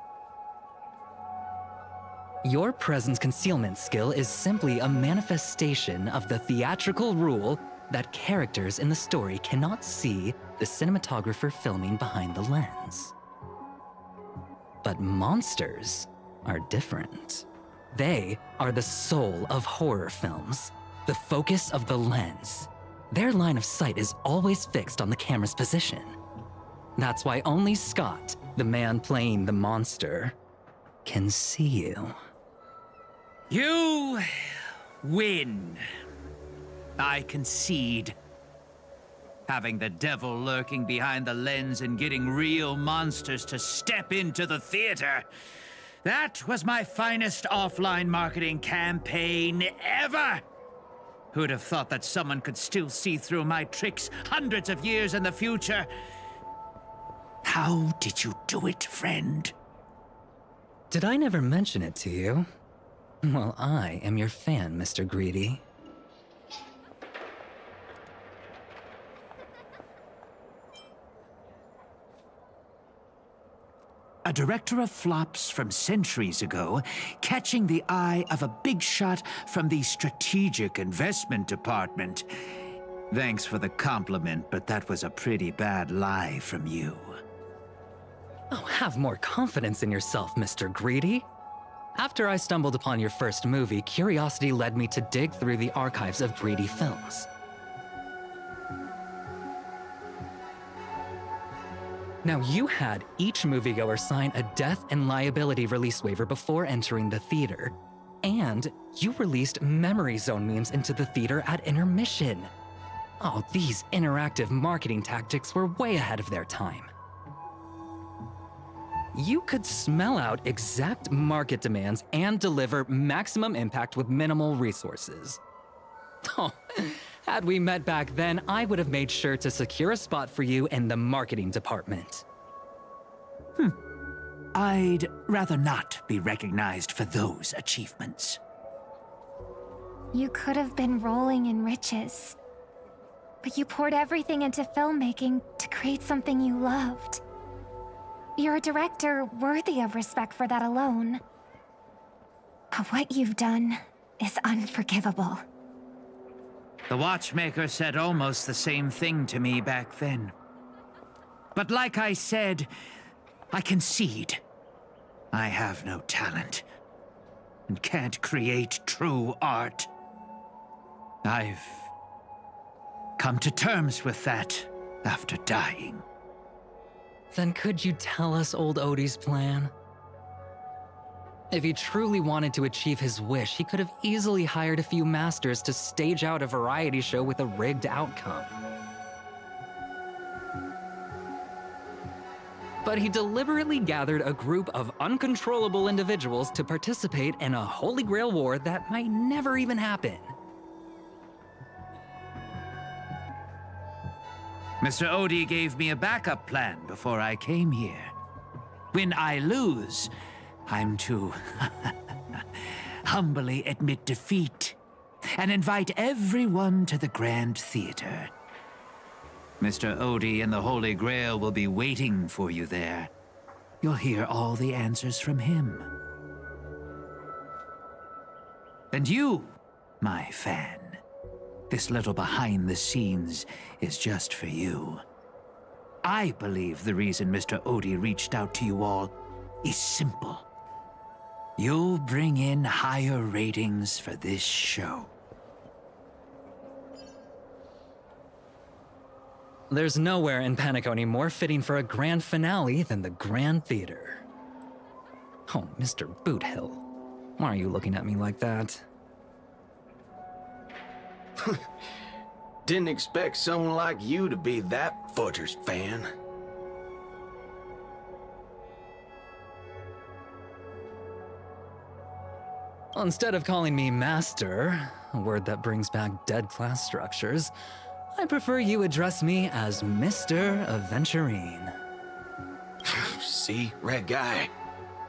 Your presence concealment skill is simply a manifestation of the theatrical rule that characters in the story cannot see the cinematographer filming behind the lens. But monsters are different. They are the soul of horror films, the focus of the lens. Their line of sight is always fixed on the camera's position. That's why only Scott, the man playing the monster, can see you. You win. I concede. Having the devil lurking behind the lens and getting real monsters to step into the theater. That was my finest offline marketing campaign ever! Who'd have thought that someone could still see through my tricks hundreds of years in the future? How did you do it, friend? Did I never mention it to you? Well, I am your fan, Mr. Greedy. A director of flops from centuries ago, catching the eye of a big shot from the strategic investment department. Thanks for the compliment, but that was a pretty bad lie from you. Oh, have more confidence in yourself, Mr. Greedy. After I stumbled upon your first movie, curiosity led me to dig through the archives of Greedy films. Now, you had each moviegoer sign a death and liability release waiver before entering the theater. And you released memory zone memes into the theater at intermission. Oh, these interactive marketing tactics were way ahead of their time. You could smell out exact market demands and deliver maximum impact with minimal resources. Oh, had we met back then, I would have made sure to secure a spot for you in the marketing department. I'd rather not be recognized for those achievements. You could have been rolling in riches. But you poured everything into filmmaking to create something you loved. You're a director worthy of respect for that alone. But what you've done is unforgivable. The watchmaker said almost the same thing to me back then. But like I said, I concede. I have no talent, and can't create true art. I've come to terms with that after dying. Then could you tell us old Odie's plan? If he truly wanted to achieve his wish, he could have easily hired a few masters to stage out a variety show with a rigged outcome. But he deliberately gathered a group of uncontrollable individuals to participate in a Holy Grail war that might never even happen. Mr. Odie gave me a backup plan before I came here. When I lose, I'm to humbly admit defeat and invite everyone to the Grand Theater. Mr. Odie and the Holy Grail will be waiting for you there. You'll hear all the answers from him. And you, my fan, this little behind the scenes is just for you. I believe the reason Mr. Odie reached out to you all is simple. you'll bring in higher ratings for this show. There's nowhere in Paniconi more fitting for a grand finale than the Grand Theater. Oh, Mr. Boothill, why are you looking at me like that? Didn't expect someone like you to be that Fudger's fan. Well, instead of calling me Master, a word that brings back dead class structures, I prefer you address me as Mr. Aventurine. See, Red Guy?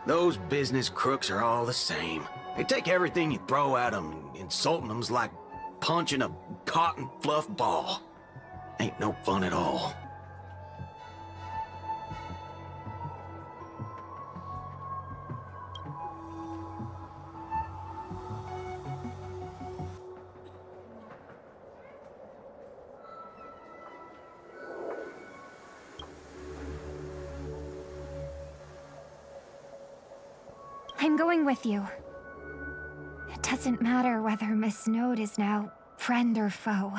Those business crooks are all the same. They take everything you throw at them, and insulting them's like punching a cotton fluff ball. Ain't no fun at all. I'm going with you. It doesn't matter whether Miss Node is now friend or foe.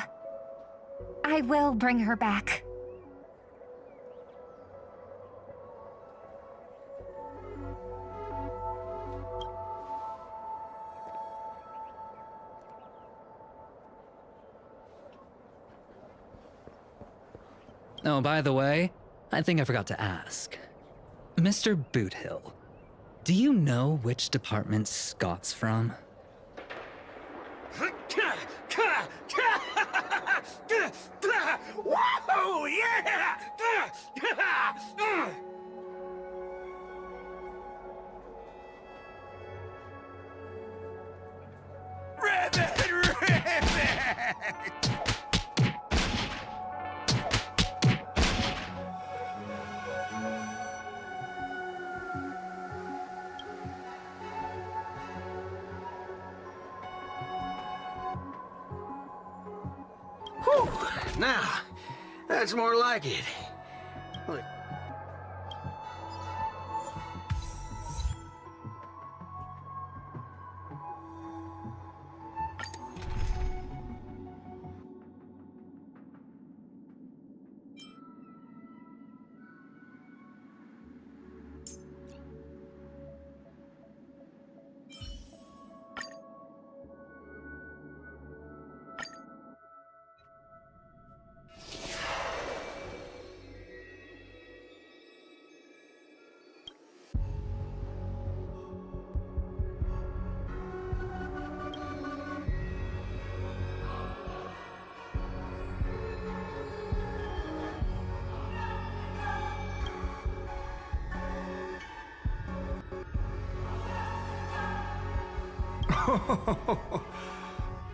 I will bring her back. Oh, by the way, I think I forgot to ask. Mr. Boothill, do you know which department Scott's from? Whoa, yeah! Whew. Now, that's more like it.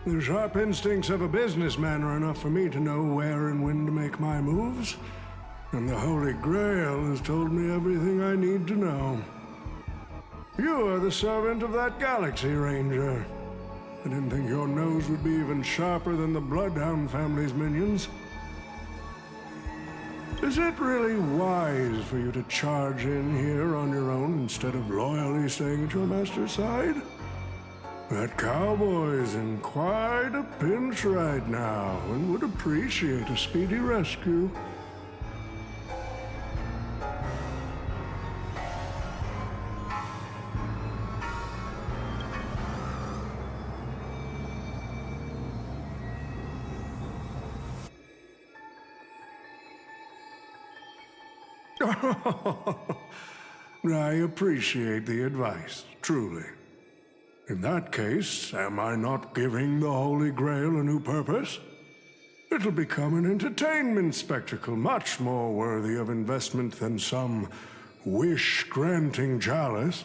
The sharp instincts of a businessman are enough for me to know where and when to make my moves. And the Holy Grail has told me everything I need to know. You are the servant of that Galaxy Ranger. I didn't think your nose would be even sharper than the Bloodhound family's minions. Is it really wise for you to charge in here on your own instead of loyally staying at your master's side? That cowboy's in quite a pinch right now and would appreciate a speedy rescue. I appreciate the advice, truly. In that case, am I not giving the Holy Grail a new purpose? It'll become an entertainment spectacle much more worthy of investment than some wish-granting chalice.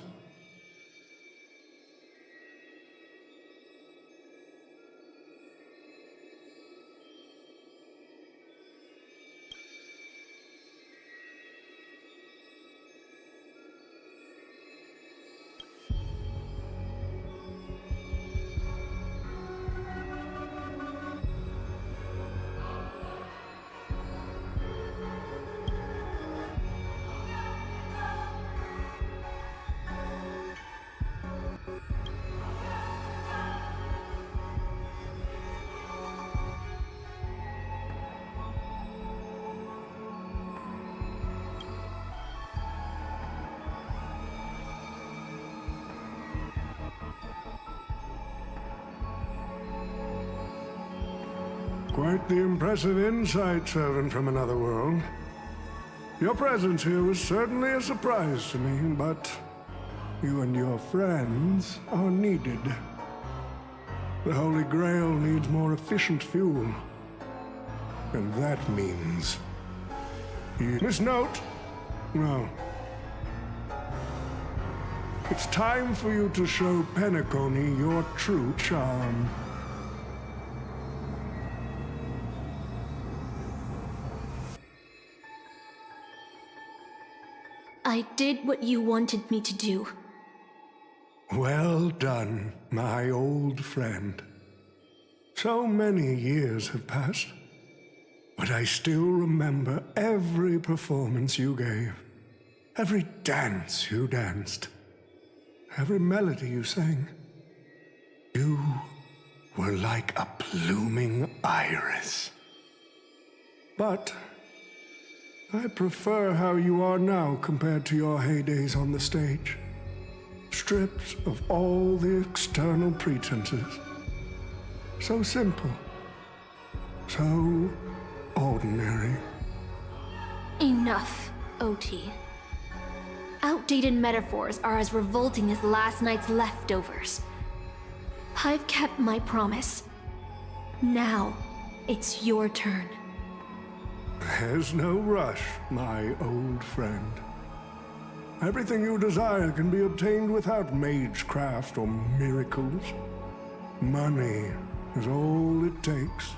Quite the impressive insight, servant from another world. Your presence here was certainly a surprise to me, but you and your friends are needed. The Holy Grail needs more efficient fuel. And that means... Miss Note? No. It's time for you to show Penacony your true charm. I did what you wanted me to do. Well done, my old friend. So many years have passed, but I still remember every performance you gave, every dance you danced, every melody you sang. You were like a blooming iris. But I prefer how you are now compared to your heydays on the stage. Stripped of all the external pretenses. So simple. So ordinary. Enough, OT. Outdated metaphors are as revolting as last night's leftovers. I've kept my promise. Now, it's your turn. There's no rush, my old friend. Everything you desire can be obtained without magecraft or miracles. Money is all it takes.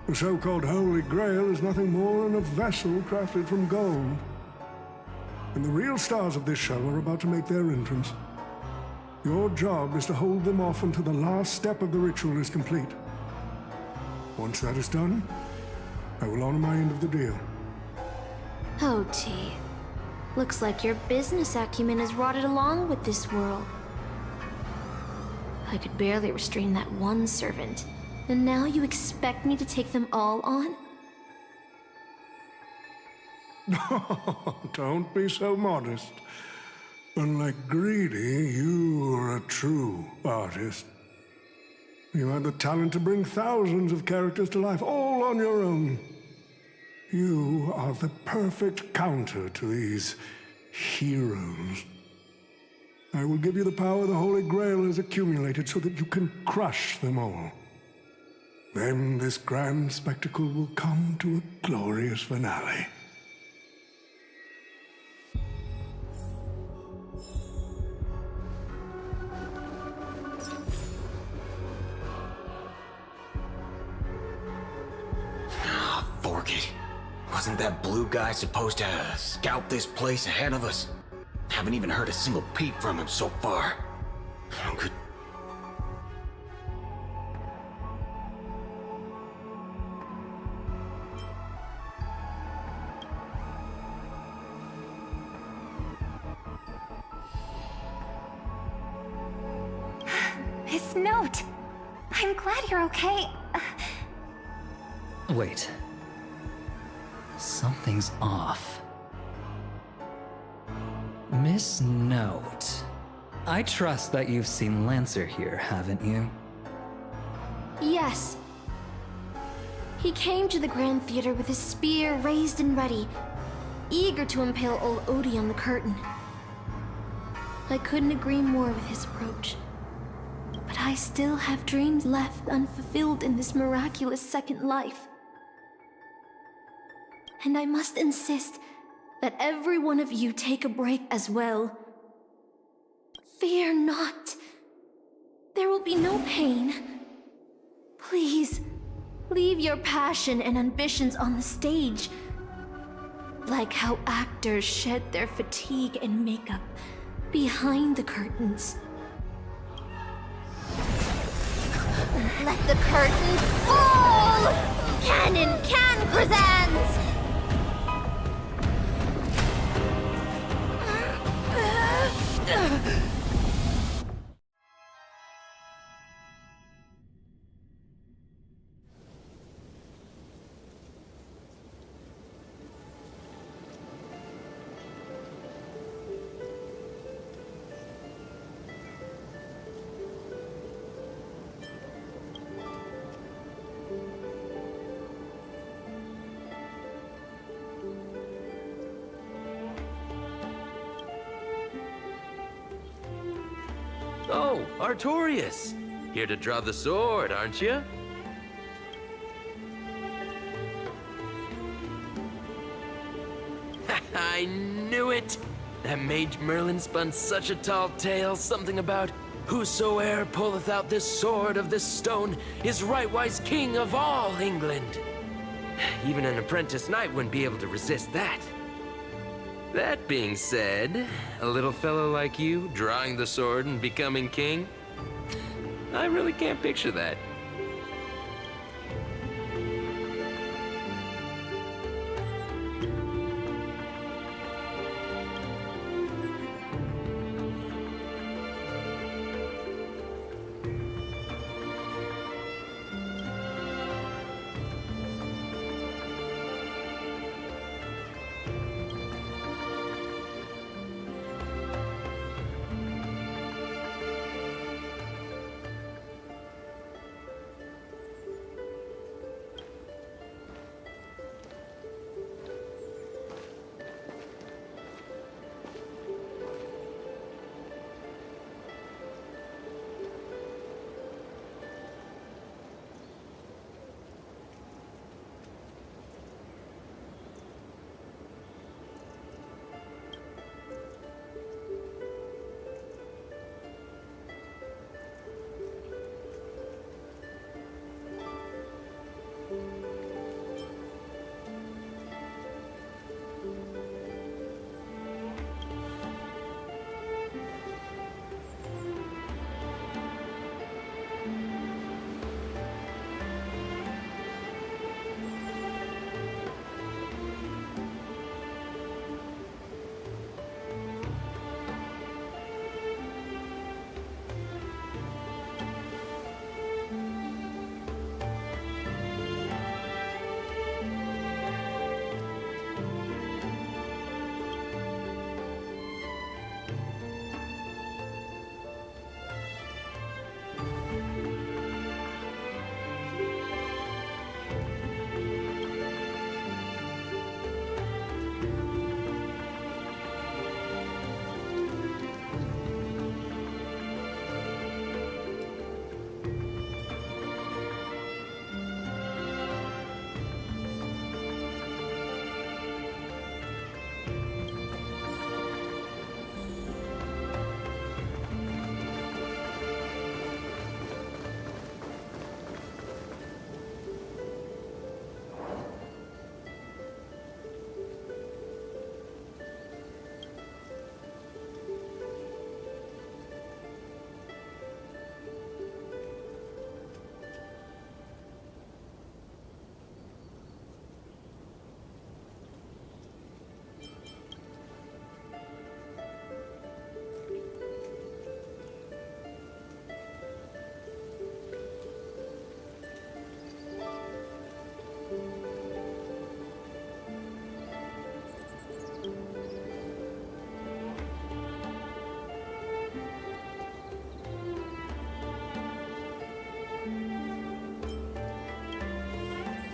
The so-called Holy Grail is nothing more than a vessel crafted from gold. And the real stars of this show are about to make their entrance. Your job is to hold them off until the last step of the ritual is complete. Once that is done, I will honor my end of the deal. OT. Looks like your business acumen has rotted along with this world. I could barely restrain that one servant, and now you expect me to take them all on? Don't be so modest. Unlike Greedy, you are a true artist. You had the talent to bring thousands of characters to life, all on your own. You are the perfect counter to these heroes. I will give you the power the Holy Grail has accumulated so that you can crush them all. Then this grand spectacle will come to a glorious finale. Fork it. Wasn't that blue guy supposed to scout this place ahead of us? Haven't even heard a single peep from him so far. Good. Miss Note! I'm glad you're okay. Wait. Something's off. Miss Note. I trust that you've seen Lancer here, haven't you? Yes. He came to the Grand Theater with his spear raised and ready, eager to impale old Odie on the curtain. I couldn't agree more with his approach. But I still have dreams left unfulfilled in this miraculous second life. And I must insist that every one of you take a break as well. Fear not. There will be no pain. Please, leave your passion and ambitions on the stage. Like how actors shed their fatigue and makeup behind the curtains. Let the curtain fall! Canon Can presents! Oh, Artorias! Here to draw the sword, aren't you? I knew it! That Mage Merlin spun such a tall tale, something about whosoe'er pulleth out this sword of this stone is rightwise king of all England. Even an apprentice knight wouldn't be able to resist that. That being said, a little fellow like you drawing the sword and becoming king, I really can't picture that.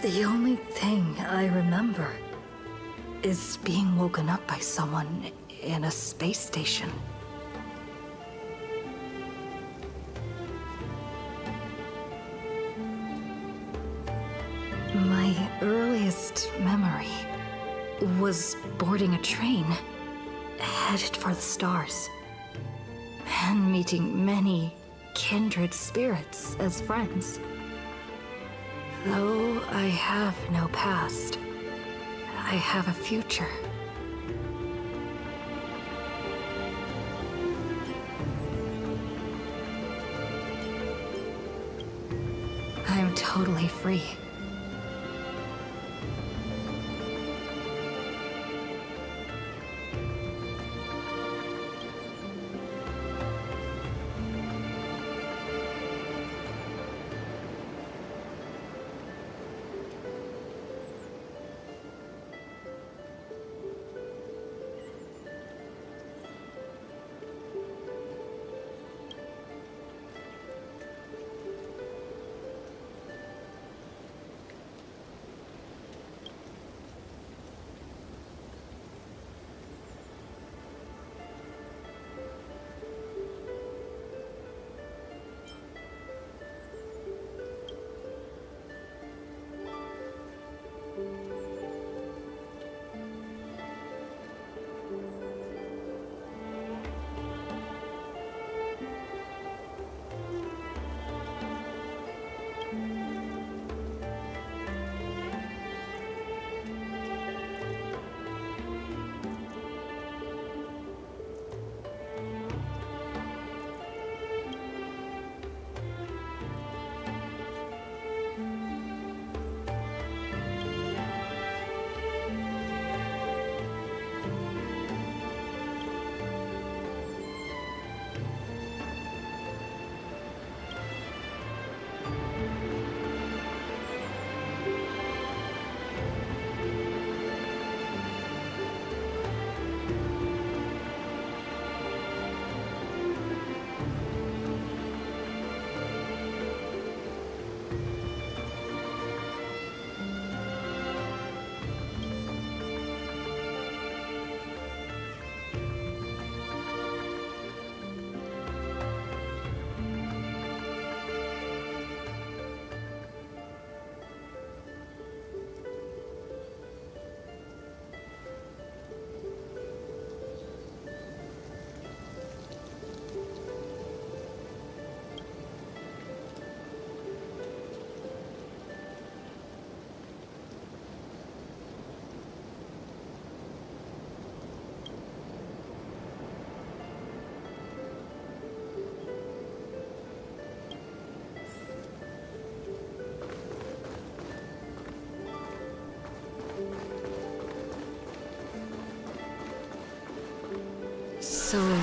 The only thing I remember is being woken up by someone in a space station. My earliest memory was boarding a train, headed for the stars, and meeting many kindred spirits as friends. Though I have no past, I have a future. I'm totally free.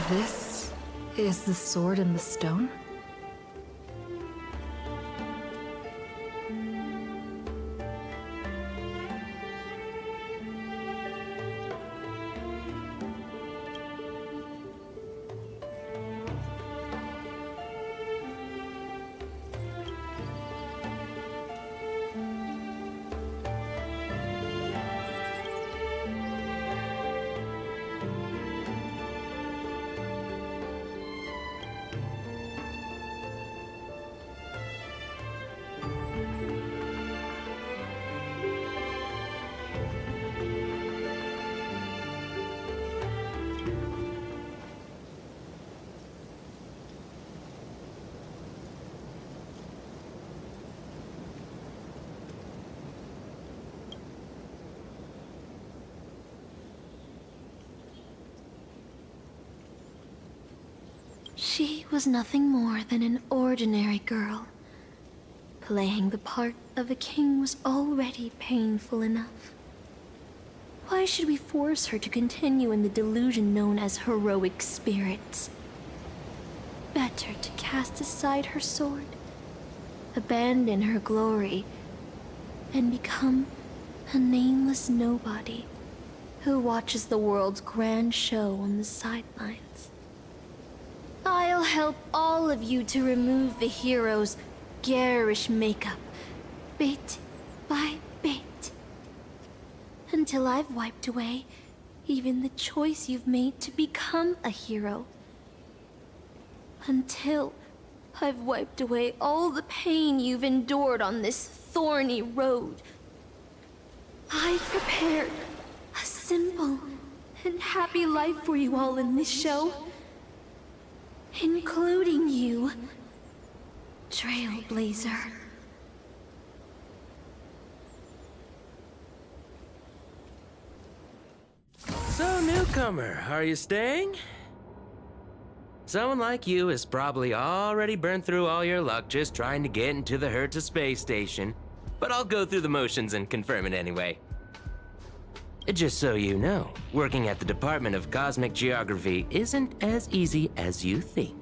This is the sword in the stone? She was nothing more than an ordinary girl. Playing the part of a king was already painful enough. Why should we force her to continue in the delusion known as heroic spirits? Better to cast aside her sword, abandon her glory, and become a nameless nobody who watches the world's grand show on the sidelines. I'll help all of you to remove the hero's garish makeup, bit by bit, until I've wiped away even the choice you've made to become a hero. Until I've wiped away all the pain you've endured on this thorny road. I've prepared a simple and happy life for you all in this show. Including you, Trailblazer. So, newcomer, are you staying? Someone like you has probably already burned through all your luck just trying to get into the Herta space station, but I'll go through the motions and confirm it anyway. Just so you know, working at the Department of Cosmic Geography isn't as easy as you think.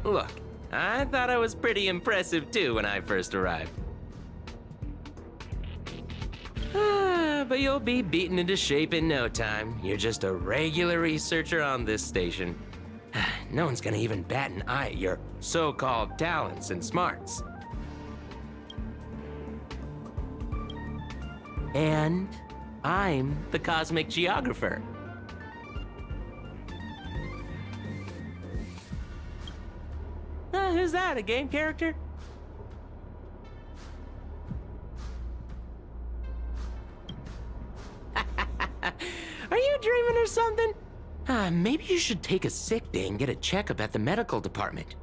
Look, I thought I was pretty impressive too when I first arrived. But you'll be beaten into shape in no time. You're just a regular researcher on this station. No one's gonna even bat an eye at your so-called talents and smarts. And I'm the Cosmic Geographer. Who's that, a game character? Are you dreaming or something? Maybe you should take a sick day and get a checkup at the medical department.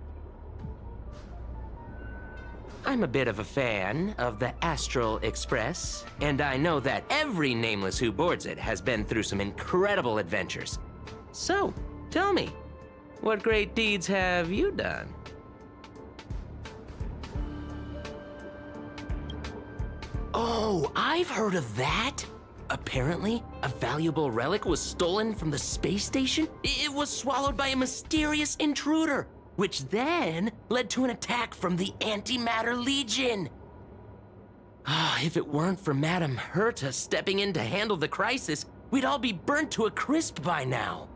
I'm a bit of a fan of the Astral Express, and I know that every nameless who boards it has been through some incredible adventures. So, tell me, what great deeds have you done? Oh, I've heard of that! Apparently, a valuable relic was stolen from the space station. It was swallowed by a mysterious intruder, which then led to an attack from the Antimatter Legion. If it weren't for Madame Herta stepping in to handle the crisis, we'd all be burnt to a crisp by now.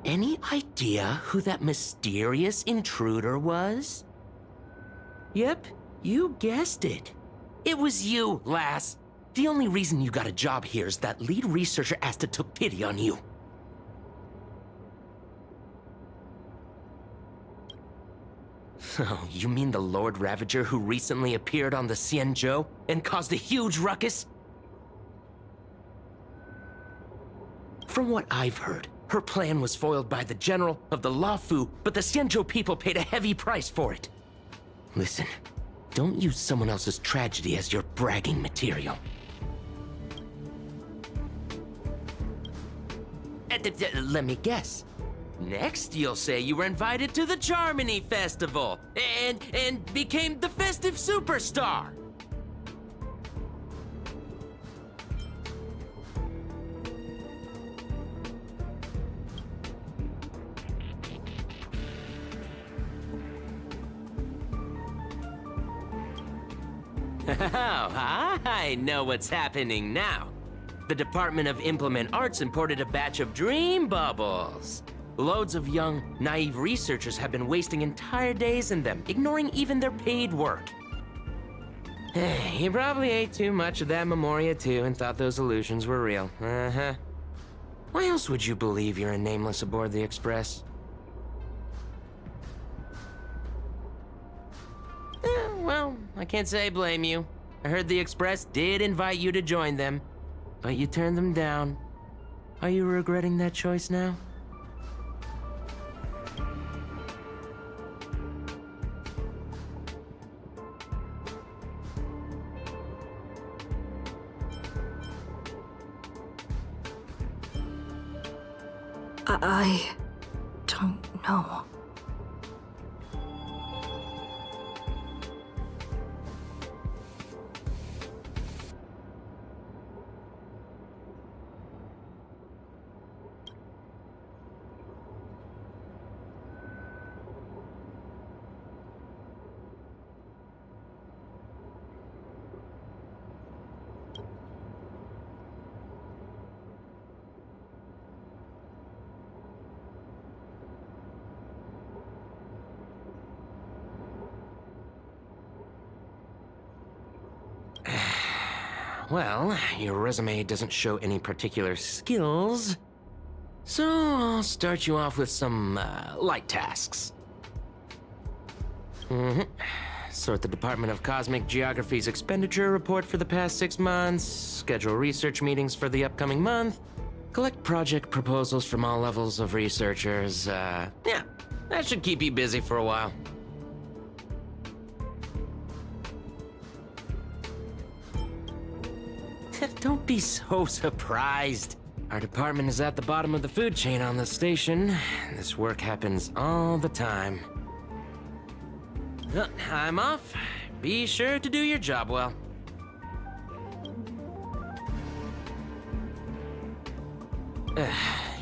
Any idea who that mysterious intruder was? Yep, you guessed it. It was you, lass. The only reason you got a job here is that lead researcher Asta took pity on you. Oh, you mean the Lord Ravager who recently appeared on the Xianzhou and caused a huge ruckus? From what I've heard, her plan was foiled by the general of the Luofu, but the Xianzhou people paid a heavy price for it. Listen, don't use someone else's tragedy as your bragging material. Let me guess. Next, you'll say you were invited to the Charmony Festival and became the festive superstar. Oh, I know what's happening now. The Department of Implement Arts imported a batch of dream bubbles. Loads of young, naive researchers have been wasting entire days in them, ignoring even their paid work. You probably ate too much of that Memoria too and thought those illusions were real. Uh-huh. Why else would you believe you're a nameless aboard the Express? Well, I can't say I blame you. I heard the Express did invite you to join them, but you turned them down. Are you regretting that choice now? I don't know. Well, your resume doesn't show any particular skills, so I'll start you off with some light tasks. Sort the Department of Cosmic Geography's expenditure report for the past 6 months, schedule research meetings for the upcoming month, collect project proposals from all levels of researchers. Yeah, that should keep you busy for a while. Don't be so surprised. Our department is at the bottom of the food chain on the station. This work happens all the time. Well, I'm off. Be sure to do your job well.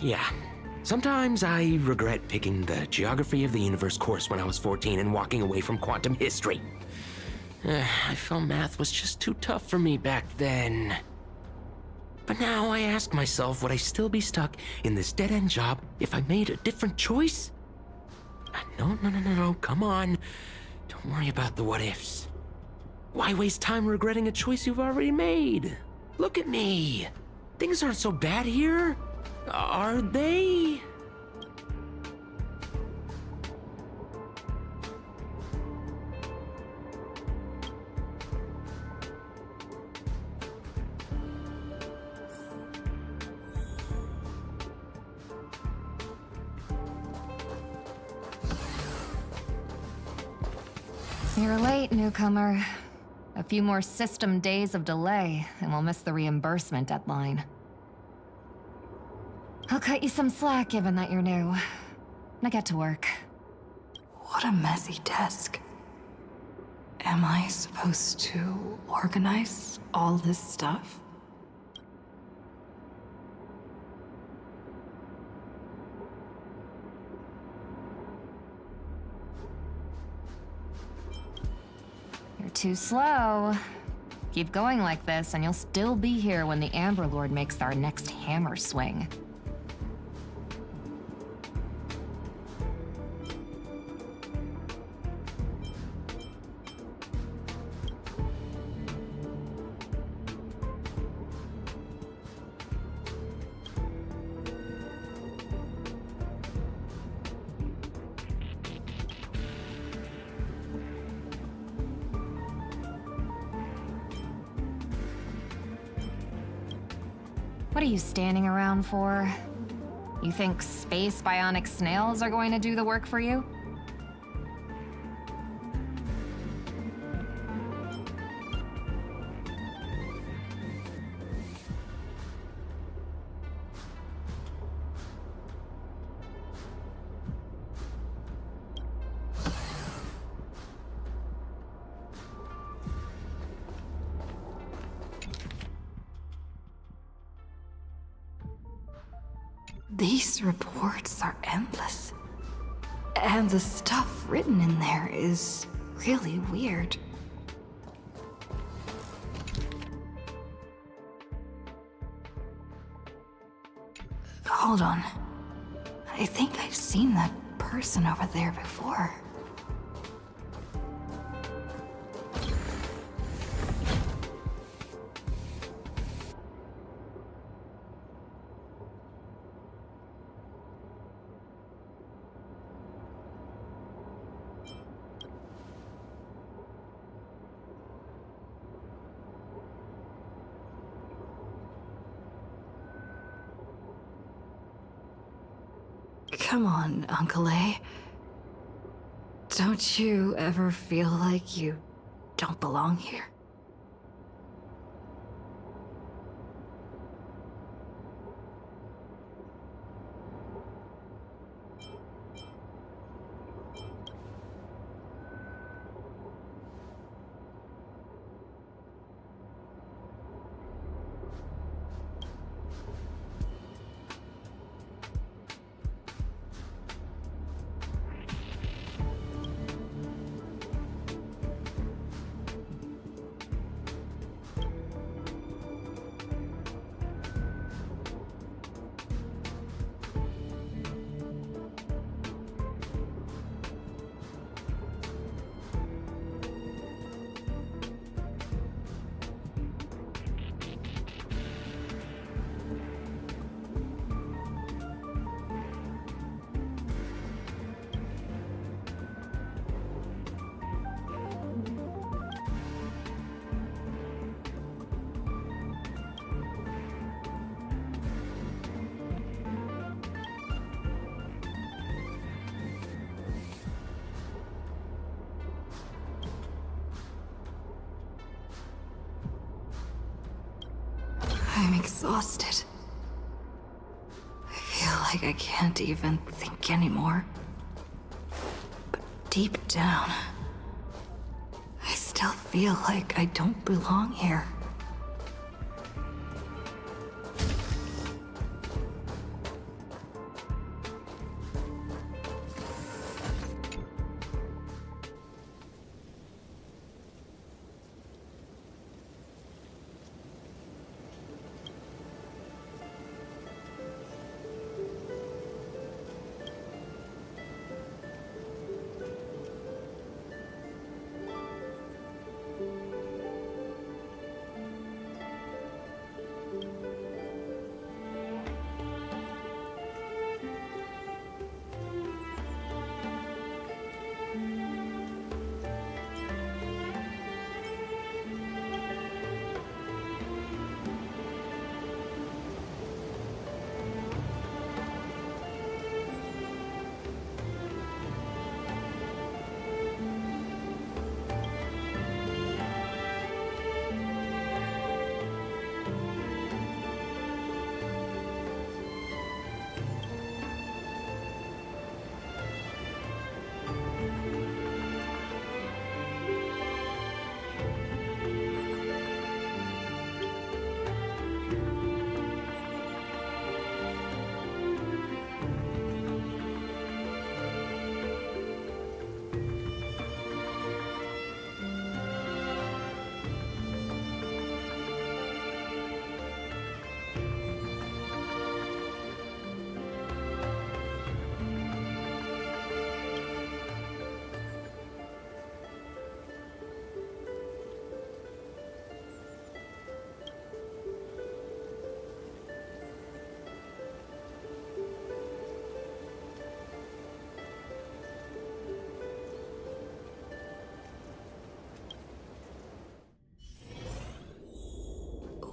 Yeah. Sometimes I regret picking the Geography of the Universe course when I was 14 and walking away from quantum history. I felt math was just too tough for me back then. But now I ask myself, would I still be stuck in this dead-end job if I made a different choice? No, come on. Don't worry about the what-ifs. Why waste time regretting a choice you've already made? Look at me. Things aren't so bad here, are they? You're late, newcomer. A few more system days of delay, and we'll miss the reimbursement deadline. I'll cut you some slack, given that you're new. Now get to work. What a messy desk. Am I supposed to organize all this stuff? You're too slow. Keep going like this, and you'll still be here when the Amber Lord makes our next hammer swing. What are you standing around for? You think space bionic snails are going to do the work for you? These reports are endless. And the stuff written in there is really weird. Hold on. I think I've seen that person over there before. Come on, Uncle A. Don't you ever feel like you don't belong here? I'm exhausted. I feel like I can't even think anymore. But deep down, I still feel like I don't belong here.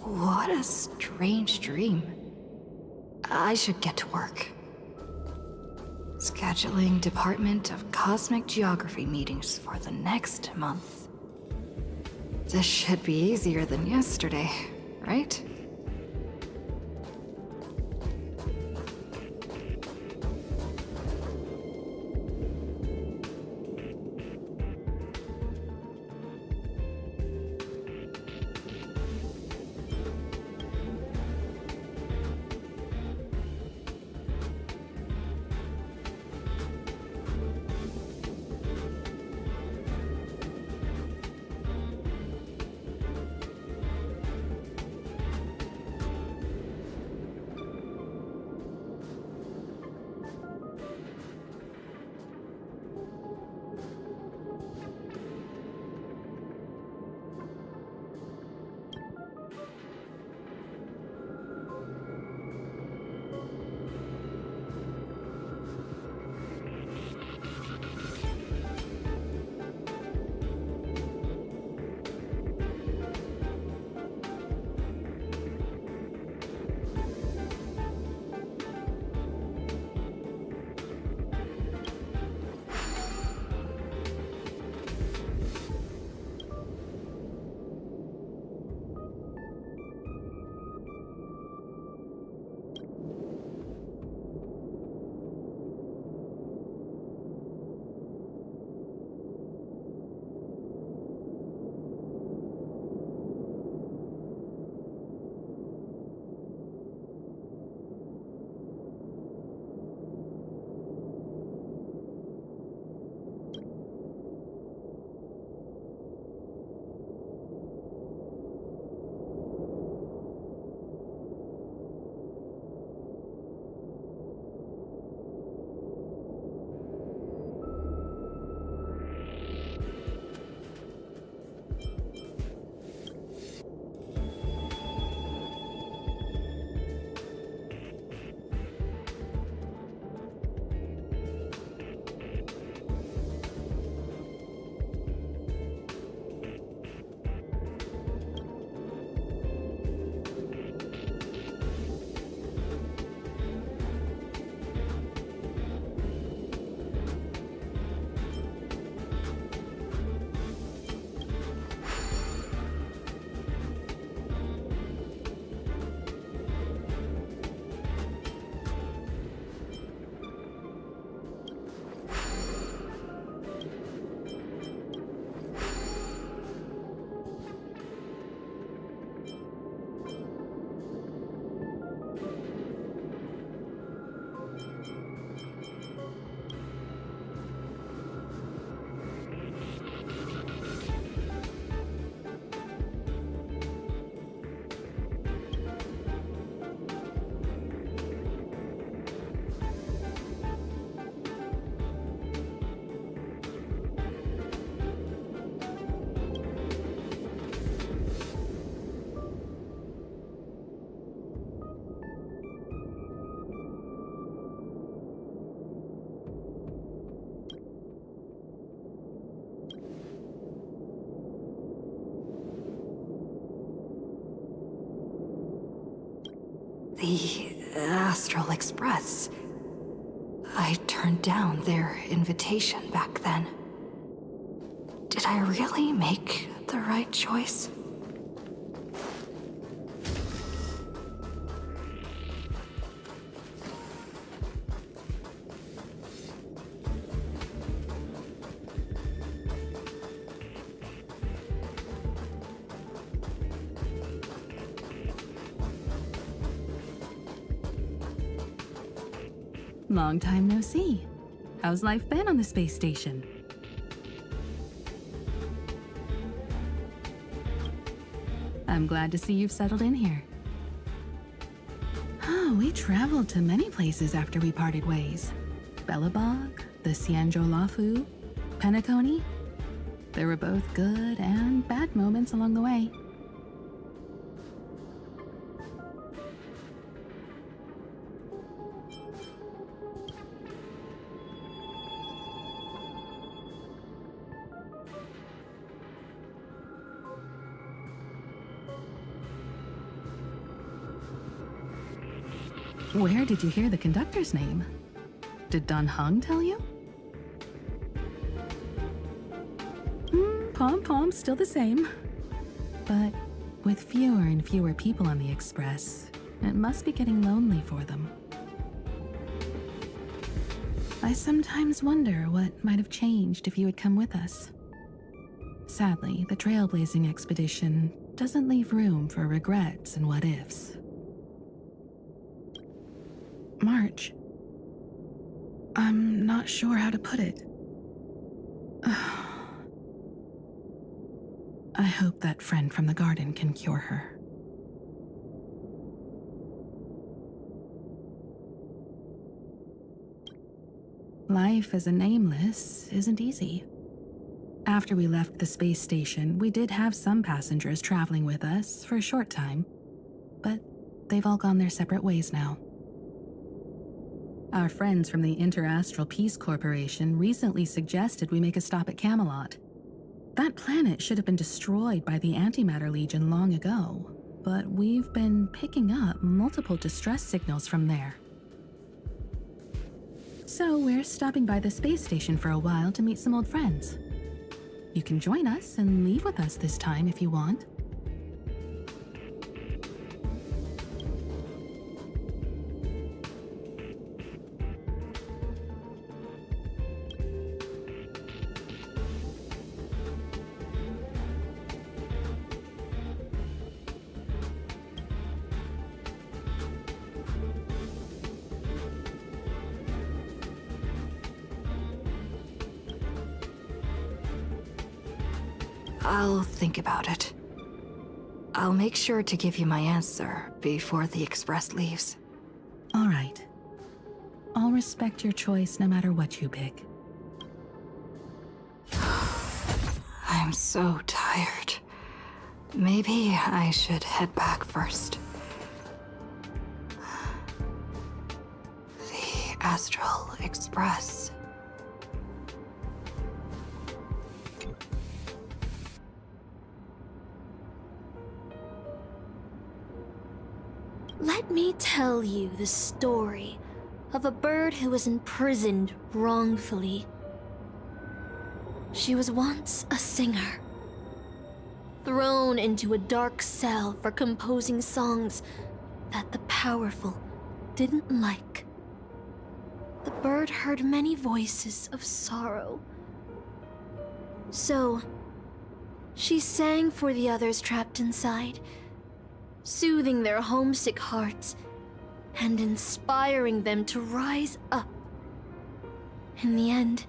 What a strange dream. I should get to work. Scheduling Department of Cosmic Geography meetings for the next month. This should be easier than yesterday, right? The Astral Express. I turned down their invitation back then. Did I really make the right choice? Long time no see. How's life been on the space station? I'm glad to see you've settled in here. Oh, we traveled to many places after we parted ways. Bellabog, the Sianjo-Lafu, Penacony. There were both good and bad moments along the way. Where did you hear the conductor's name? Did Don Hung tell you? Pom-Pom's still the same. But with fewer and fewer people on the Express, it must be getting lonely for them. I sometimes wonder what might have changed if you had come with us. Sadly, the trailblazing expedition doesn't leave room for regrets and what-ifs. March, I'm not sure how to put it. I hope that friend from the garden can cure her. Life as a nameless isn't easy. After we left the space station, we did have some passengers traveling with us for a short time, but they've all gone their separate ways now. Our friends from the Interastral Peace Corporation recently suggested we make a stop at Camelot. That planet should have been destroyed by the Antimatter Legion long ago, but we've been picking up multiple distress signals from there. So we're stopping by the space station for a while to meet some old friends. You can join us and leave with us this time if you want. I'll think about it. I'll make sure to give you my answer before the Express leaves. All right. I'll respect your choice no matter what you pick. I'm so tired. Maybe I should head back first. The Astral Express. Let me tell you the story of a bird who was imprisoned wrongfully. She was once a singer, thrown into a dark cell for composing songs that the powerful didn't like. The bird heard many voices of sorrow. So, she sang for the others trapped inside, soothing their homesick hearts and inspiring them to rise up. In the end,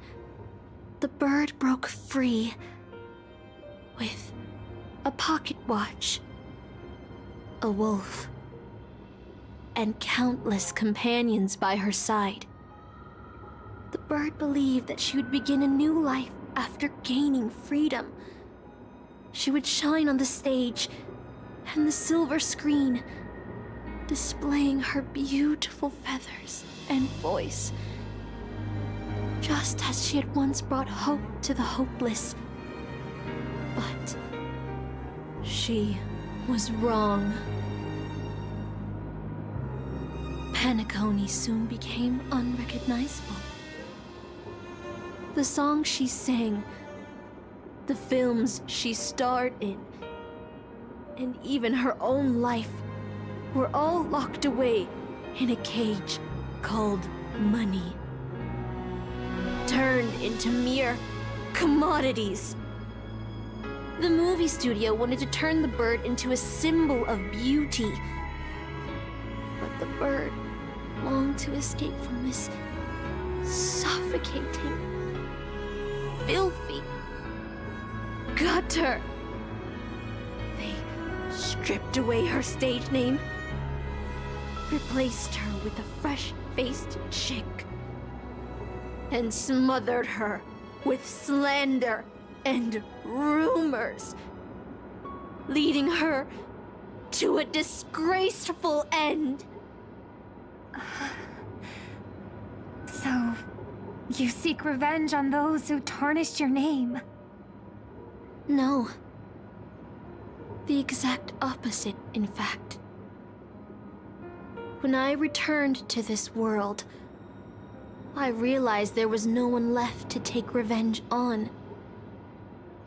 the bird broke free with a pocket watch, a wolf, and countless companions by her side. The bird believed that she would begin a new life after gaining freedom. She would shine on the stage and the silver screen, displaying her beautiful feathers and voice, just as she had once brought hope to the hopeless. But she was wrong. Penacony soon became unrecognizable. The songs she sang, the films she starred in, and even her own life were all locked away in a cage called money. Turned into mere commodities. The movie studio wanted to turn the bird into a symbol of beauty. But the bird longed to escape from this suffocating, filthy gutter. They stripped away her stage name, replaced her with a fresh-faced chick, and smothered her with slander and rumors, leading her to a disgraceful end. So, you seek revenge on those who tarnished your name? No. The exact opposite, in fact. When I returned to this world, I realized there was no one left to take revenge on.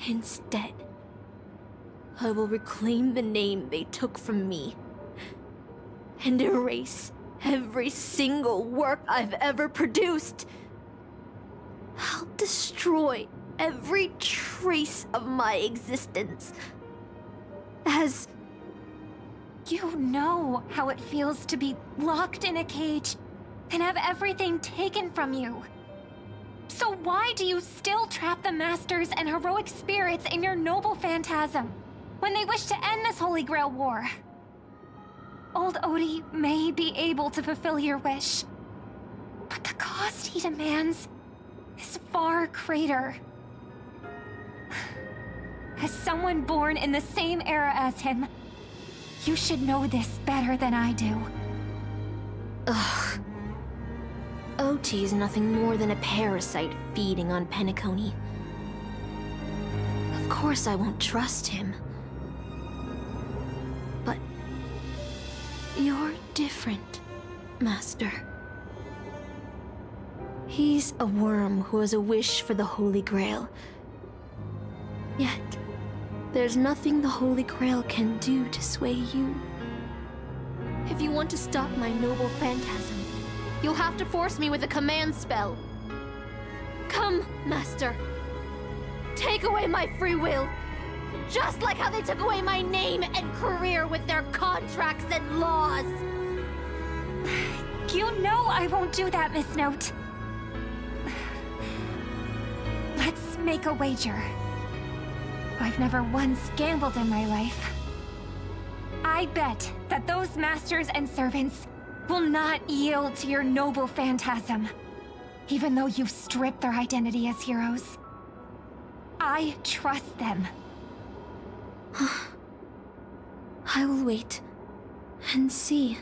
Instead, I will reclaim the name they took from me and erase every single work I've ever produced. I'll destroy every trace of my existence as... You know how it feels to be locked in a cage and have everything taken from you. So why do you still trap the Masters and heroic spirits in your noble phantasm when they wish to end this Holy Grail war? Old Odie may be able to fulfill your wish, but the cost he demands is far greater. As someone born in the same era as him, you should know this better than I do. Ugh. OT is nothing more than a parasite feeding on Penacony. Of course I won't trust him. But... you're different, Master. He's a worm who has a wish for the Holy Grail. Yet, there's nothing the Holy Grail can do to sway you. If you want to stop my noble phantasm, you'll have to force me with a command spell. Come, Master. Take away my free will. Just like how they took away my name and career with their contracts and laws. You know I won't do that, Miss Note. Let's make a wager. I've never once gambled in my life. I bet that those masters and servants will not yield to your noble phantasm, even though you've stripped their identity as heroes. I trust them. I will wait and see.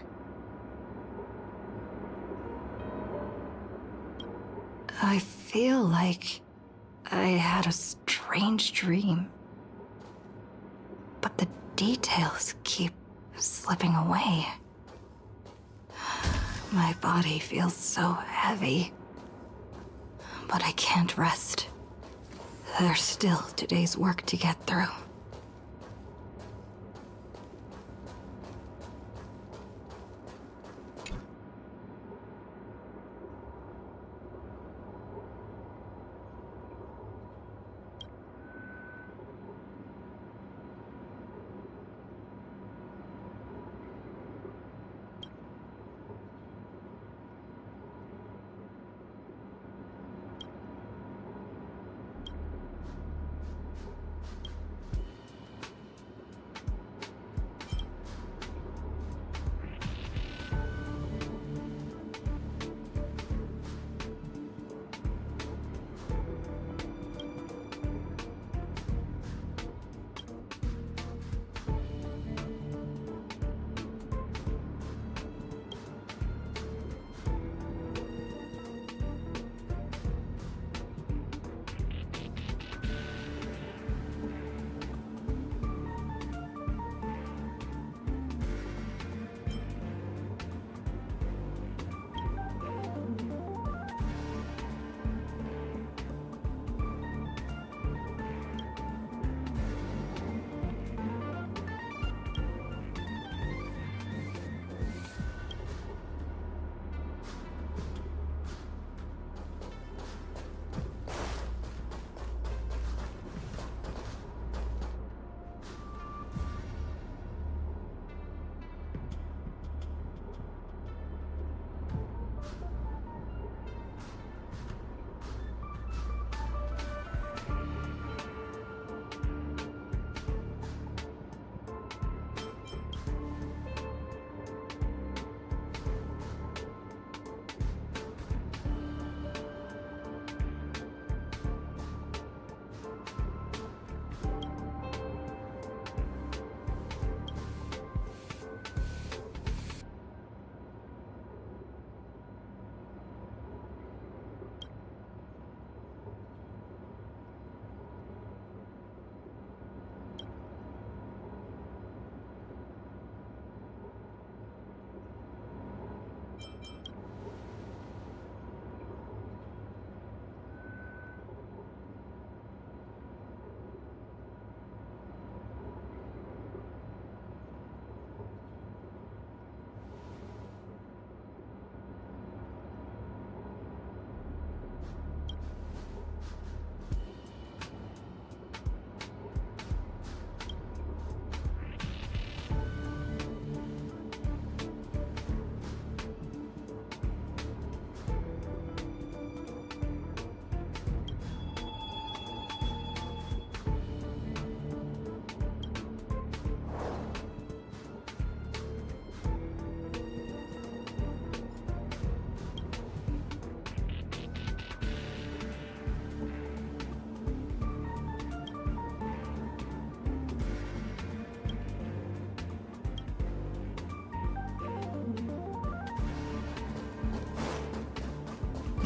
I feel like I had a strange dream. But the details keep slipping away. My body feels so heavy. But I can't rest. There's still today's work to get through.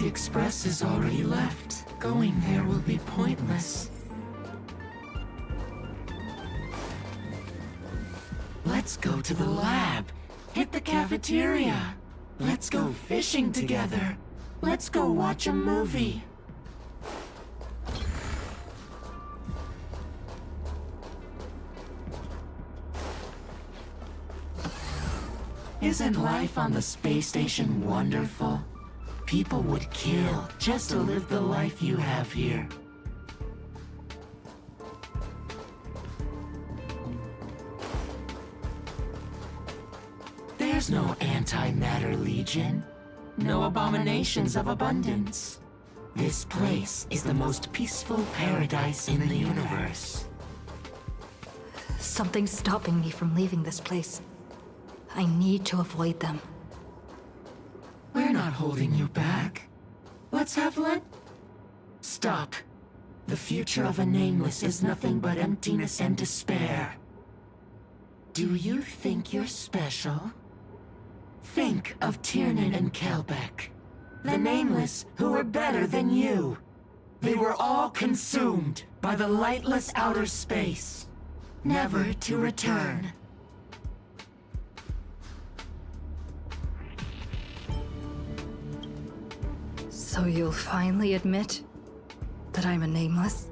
The express is already left. Going there will be pointless. Let's go to the lab. Hit the cafeteria. Let's go fishing together. Let's go watch a movie. Isn't life on the space station wonderful? People would kill just to live the life you have here. There's no antimatter legion. No abominations of abundance. This place is the most peaceful paradise in the universe. Something's stopping me from leaving this place. I need to avoid them. We're not holding you back. Let's have Stop. The future of a nameless is nothing but emptiness and despair. Do you think you're special? Think of Tiernan and Kelbeck. The nameless who were better than you. They were all consumed by the lightless outer space, never to return. So you'll finally admit that I'm a nameless?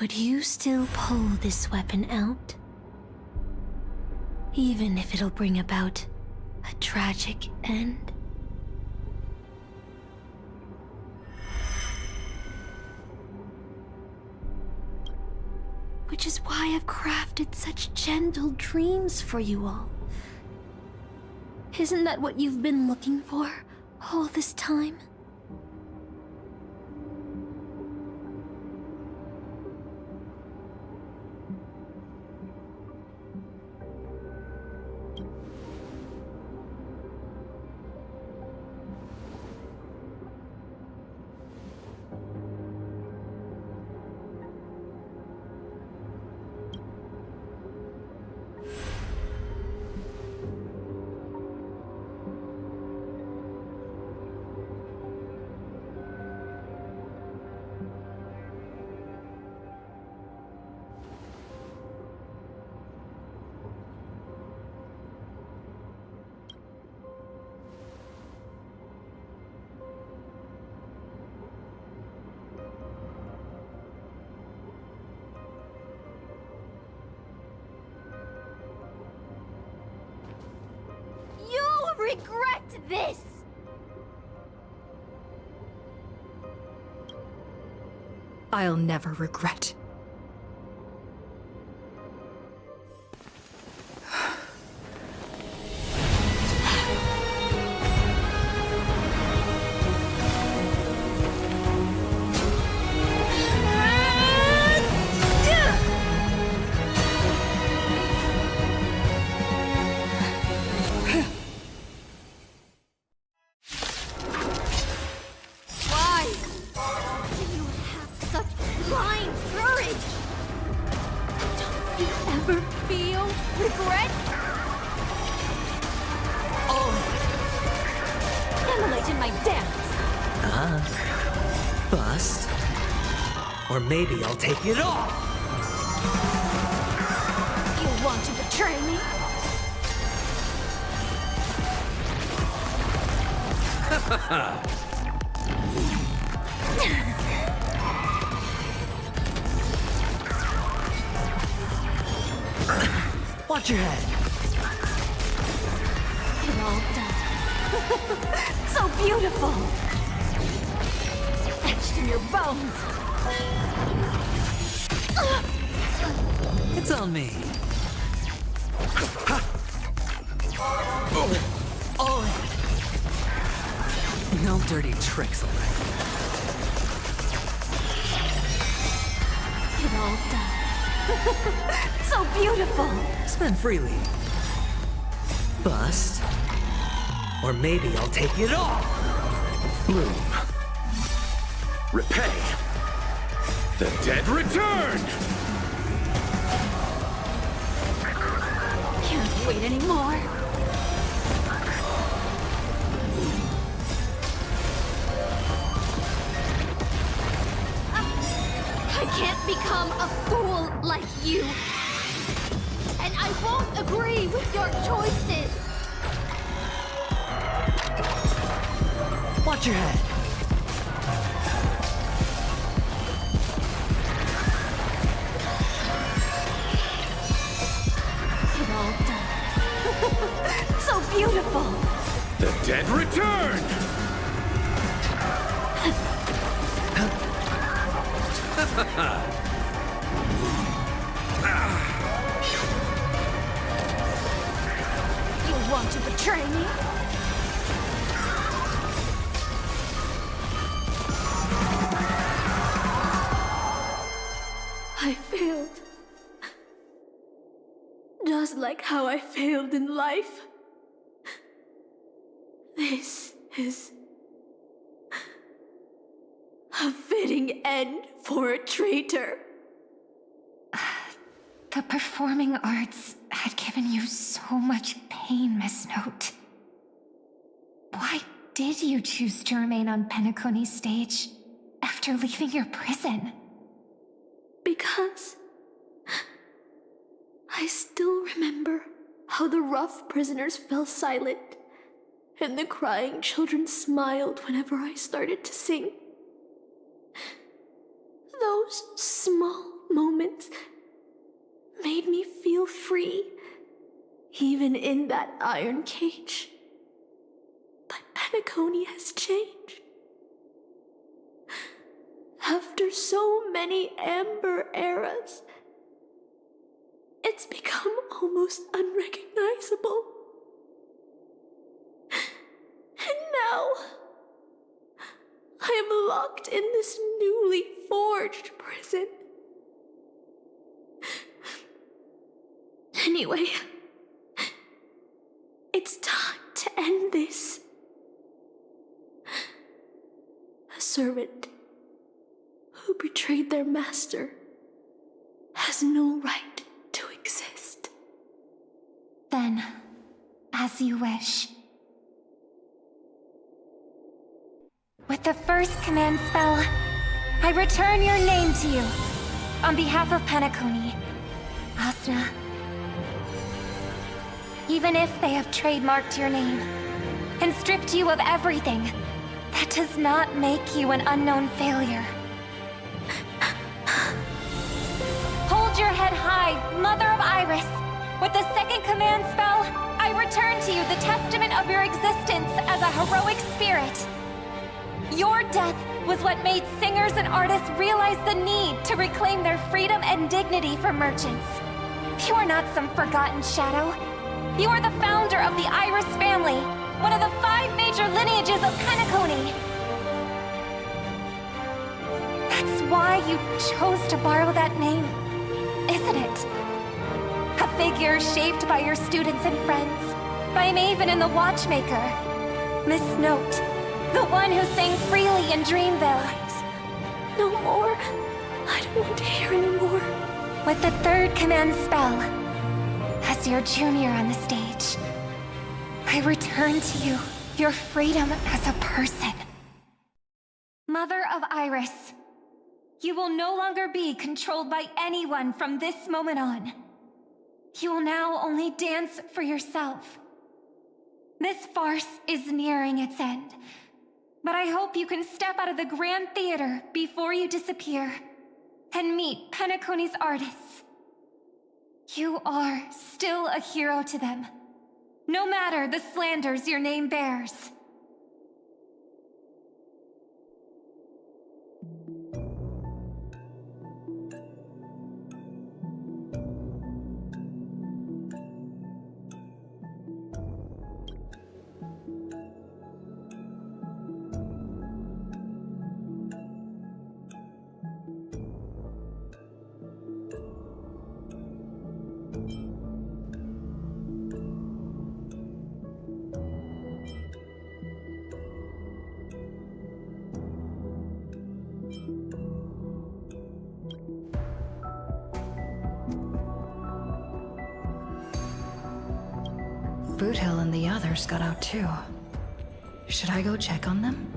Would you still pull this weapon out? Even if it'll bring about a tragic end? Which is why I've crafted such gentle dreams for you all. Isn't that what you've been looking for all this time? Regret this! I'll never regret. Bust. Or maybe I'll take it all! You want to betray me? Watch your head. It all done. So beautiful! Etched in your bones! It's on me. All in. No dirty tricks, alright? It all does. So beautiful! Spend freely. Bust. Or maybe I'll take it all! Bloom. Repay. The dead return! Can't wait anymore. I can't become a fool like you. And I won't agree with your choices. Watch your head. It all does. So beautiful. The dead return! You want to betray me? I failed. Just like how I failed in life. This is a fitting end for a traitor. The performing arts had given you so much pain, Miss Note. Why did you choose to remain on Penacony's stage after leaving your prison? Because I still remember how the rough prisoners fell silent and the crying children smiled whenever I started to sing. Those small moments made me feel free, even in that iron cage. But Penacony has changed. After so many amber eras, it's become almost unrecognizable. And now, I am locked in this newly forged prison. Anyway, it's time to end this. A servant who betrayed their master has no right to exist. Then, as you wish. With the first command spell, I return your name to you. On behalf of Penacony, Asuna. Even if they have trademarked your name and stripped you of everything, that does not make you an unknown failure. Hold your head high, Mother of Iris. With the second command spell, I return to you the testament of your existence as a heroic spirit. Your death was what made singers and artists realize the need to reclaim their freedom and dignity for merchants. You are not some forgotten shadow. You are the founder of the Iris family, one of the 5 major lineages of Penacony. That's why you chose to borrow that name, isn't it? A figure shaped by your students and friends, by Maven and the Watchmaker. Miss Note, the one who sang freely in Dreamville. No more. I don't want to hear anymore. With the third command spell, as your junior on the stage, I return to you your freedom as a person. Mother of Iris, you will no longer be controlled by anyone from this moment on. You will now only dance for yourself. This farce is nearing its end, but I hope you can step out of the Grand Theater before you disappear and meet Penacony's artists. You are still a hero to them, no matter the slanders your name bears. Boothill and the others got out too. Should I go check on them?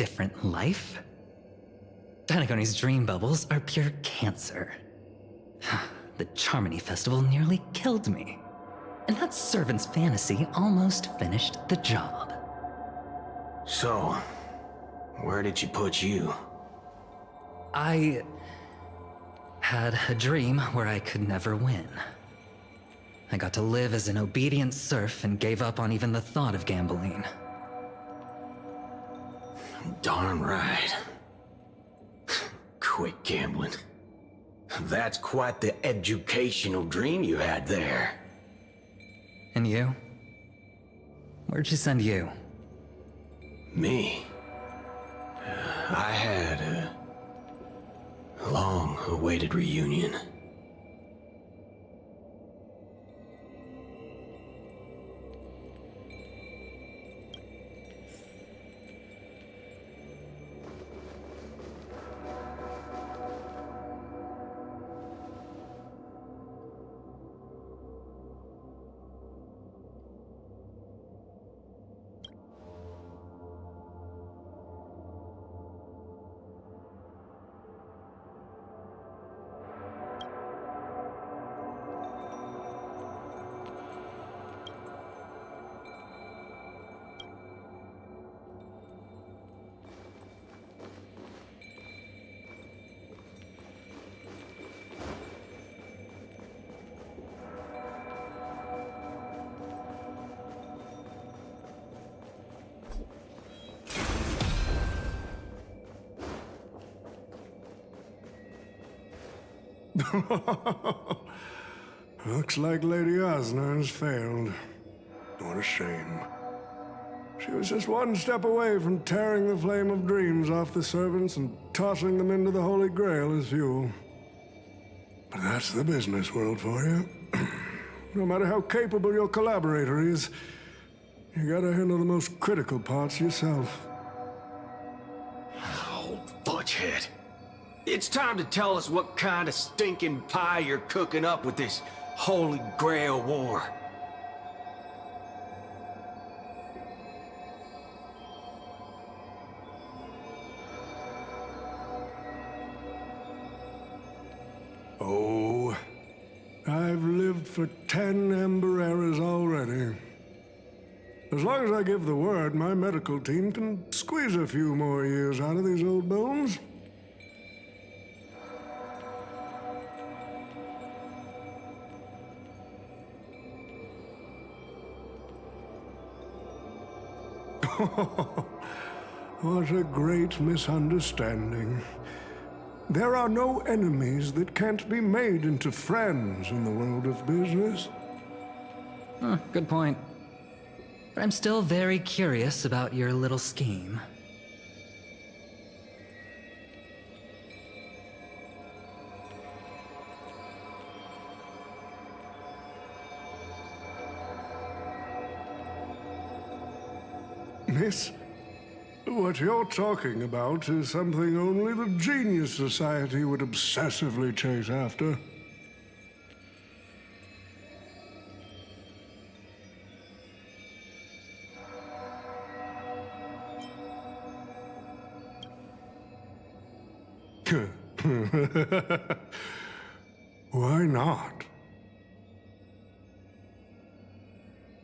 different life? Penacony's dream bubbles are pure cancer. The Charmony Festival nearly killed me. And that servant's fantasy almost finished the job. So, where did she put you? I had a dream where I could never win. I got to live as an obedient serf and gave up on even the thought of gambling. Darn right. Quit gambling. That's quite the educational dream you had there. And you? Where'd she send you? Me? I had a long-awaited reunion. Looks like Lady Osner has failed. What a shame. She was just one step away from tearing the flame of dreams off the servants and tossing them into the Holy Grail as fuel. But that's the business world for you. No matter how capable your collaborator is, you gotta handle the most critical parts yourself. Oh, butchhead. It's time to tell us what kind of stinking pie you're cooking up with this Holy Grail war. Oh, I've lived for 10 Ember Eras already. As long as I give the word, my medical team can squeeze a few more years out of these old bones. What a great misunderstanding. There are no enemies that can't be made into friends in the world of business. Good point. But I'm still very curious about your little scheme. Miss, what you're talking about is something only the Genius Society would obsessively chase after. Why not?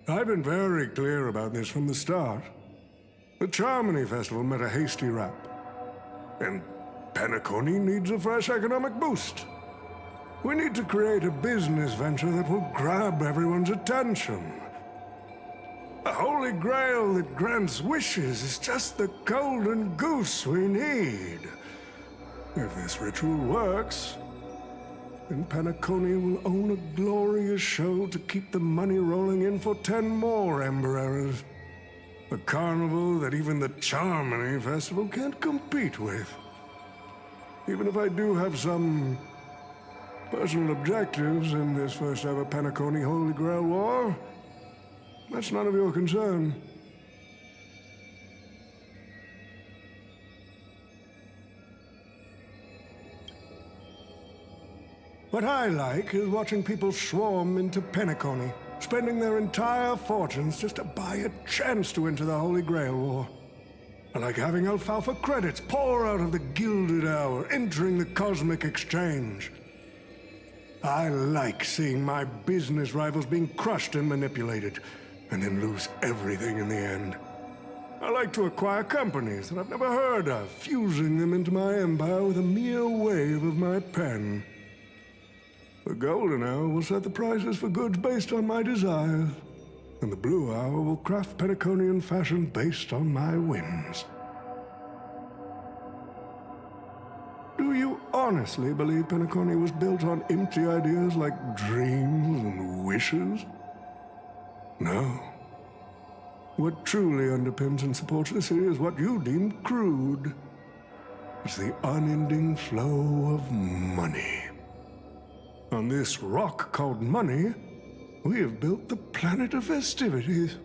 I've been very clear about this from the start. The Charmony Festival met a hasty rap. And Penacony needs a fresh economic boost. We need to create a business venture that will grab everyone's attention. A Holy Grail that grants wishes is just the golden goose we need. If this ritual works, then Penacony will own a glorious show to keep the money rolling in for 10 more Ember Eras. A carnival that even the Charmony Festival can't compete with. Even if I do have some personal objectives in this first ever Penacony Holy Grail War, that's none of your concern. What I like is watching people swarm into Penacony, spending their entire fortunes just to buy a chance to enter the Holy Grail War. I like having alfalfa credits pour out of the gilded hour, entering the cosmic exchange. I like seeing my business rivals being crushed and manipulated, and then lose everything in the end. I like to acquire companies that I've never heard of, fusing them into my empire with a mere wave of my pen. The golden hour will set the prices for goods based on my desires, and the blue hour will craft Penaconian fashion based on my whims. Do you honestly believe Penacony was built on empty ideas like dreams and wishes? No. What truly underpins and supports the city is what you deem crude. It's the unending flow of money. On this rock called money, we have built the planet of festivities.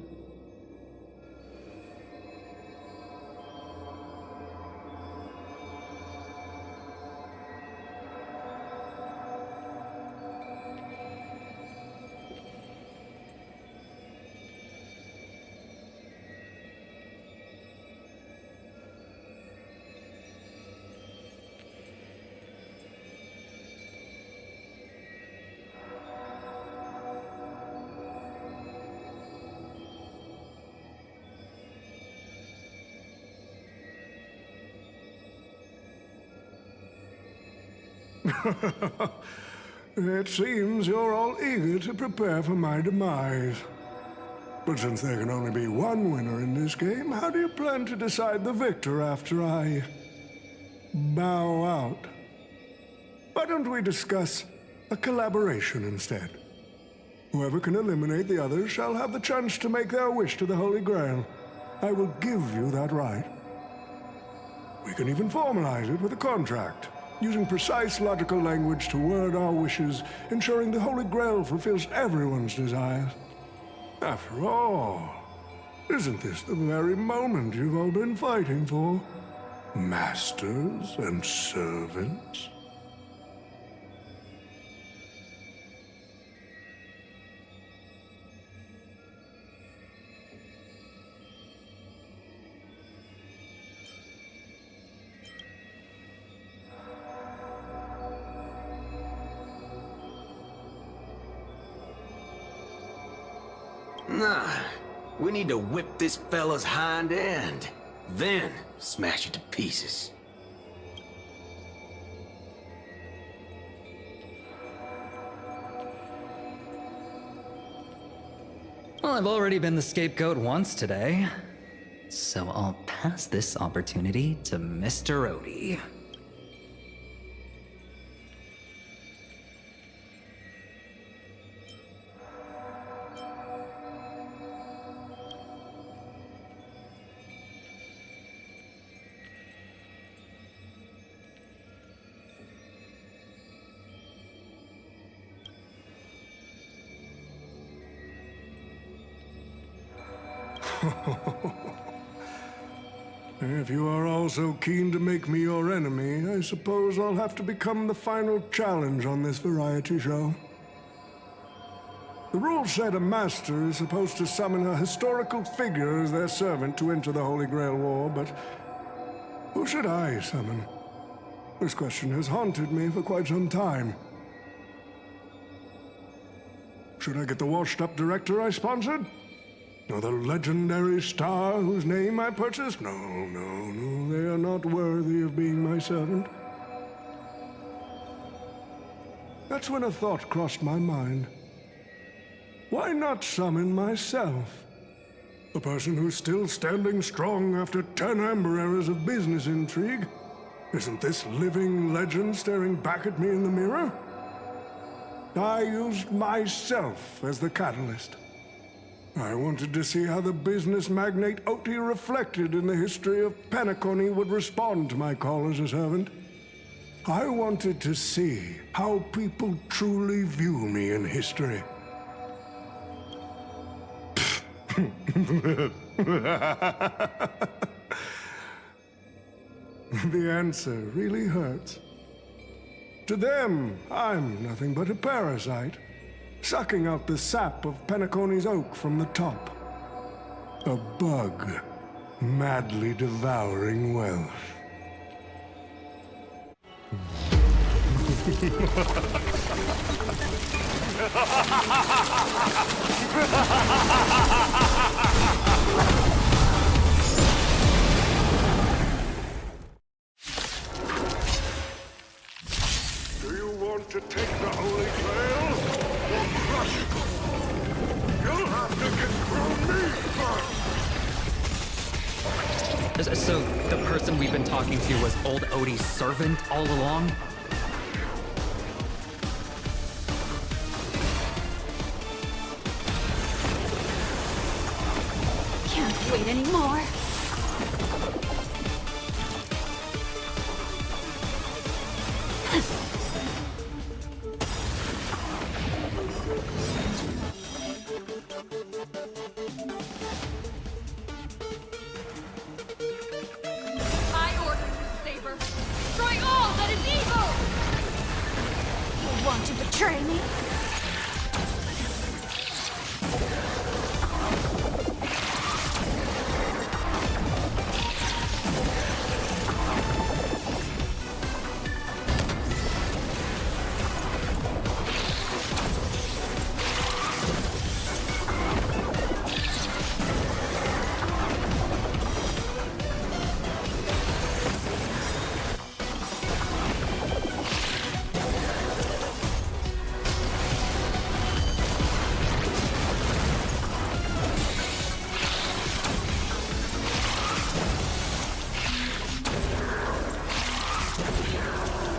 It seems you're all eager to prepare for my demise. But since there can only be one winner in this game, how do you plan to decide the victor after I bow out? Why don't we discuss a collaboration instead? Whoever can eliminate the others shall have the chance to make their wish to the Holy Grail. I will give you that right. We can even formalize it with a contract, using precise logical language to word our wishes, ensuring the Holy Grail fulfills everyone's desires. After all, isn't this the very moment you've all been fighting for? Masters and servants? Nah, we need to whip this fella's hind end, then smash it to pieces. Well, I've already been the scapegoat once today, so I'll pass this opportunity to Mr. Odie. If you are all so keen to make me your enemy, I suppose I'll have to become the final challenge on this variety show. The rules said a master is supposed to summon a historical figure as their servant to enter the Holy Grail War, but who should I summon? This question has haunted me for quite some time. Should I get the washed-up director I sponsored? Or the legendary star whose name I purchased? No, they are not worthy of being my servant. That's when a thought crossed my mind. Why not summon myself? The person who's still standing strong after 10 amber eras of business intrigue? Isn't this living legend staring back at me in the mirror? I used myself as the catalyst. I wanted to see how the business magnate Oti reflected in the history of Penacony would respond to my call as a servant. I wanted to see how people truly view me in history. The answer really hurts. To them, I'm nothing but a parasite, sucking out the sap of Penacony's oak from the top. A bug, madly devouring wealth. Do you want to take the Holy Grail or crush it? You'll have to get through me first. So, the person we've been talking to was old Odie's servant all along? Can't wait anymore. I order you, Saber. Destroy all that is evil! You want to betray me?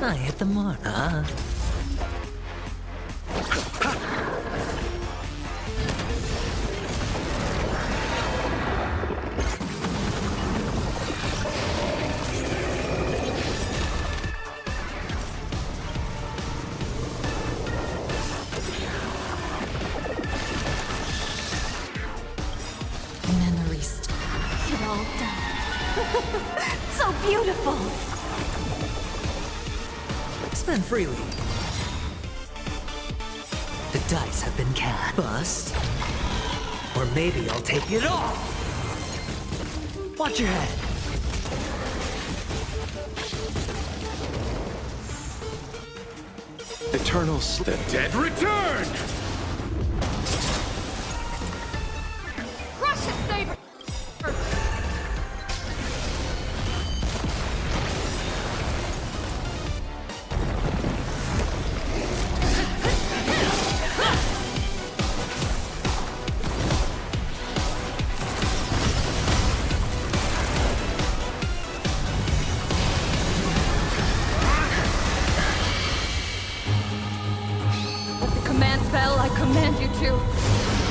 I hit the mark, huh? Memories. It all done. So beautiful. Spend freely. The dice have been cast. Bust. Or maybe I'll take it off. Watch your head. Eternal The dead return! Crush it, Saber! Command spell, I command you to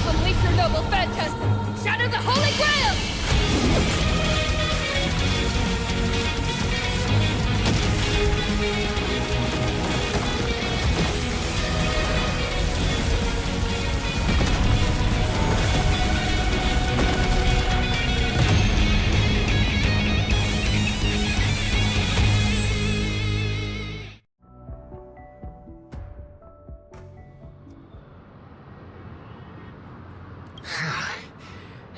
unleash your noble phantasm! Shatter the Holy Grail!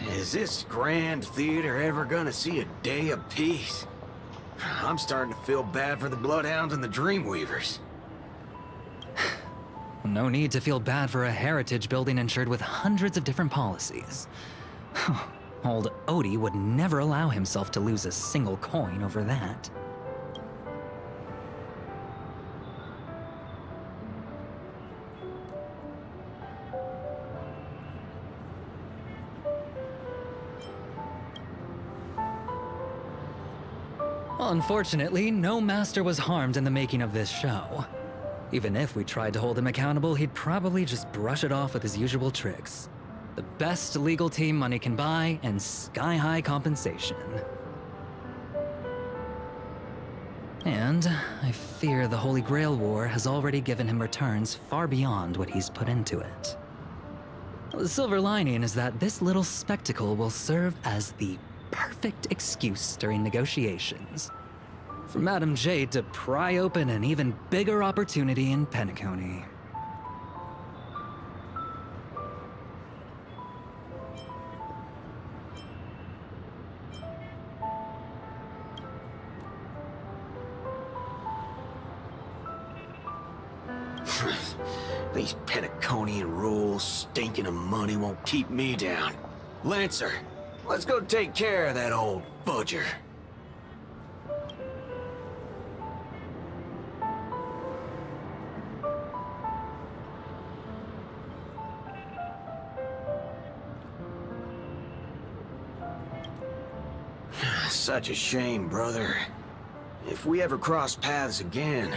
Is this grand theater ever gonna see a day of peace? I'm starting to feel bad for the Bloodhounds and the Dreamweavers. No need to feel bad for a heritage building insured with hundreds of different policies. Old Odie would never allow himself to lose a single coin over that. Unfortunately, no master was harmed in the making of this show. Even if we tried to hold him accountable, he'd probably just brush it off with his usual tricks. The best legal team money can buy, and sky-high compensation. And I fear the Holy Grail War has already given him returns far beyond what he's put into it. The silver lining is that this little spectacle will serve as the perfect excuse during negotiations for Madame Jade to pry open an even bigger opportunity in Penacony. These Pentaconian rules, stinking of money won't keep me down. Lancer, let's go take care of that old fudger. Such a shame, brother. If we ever cross paths again,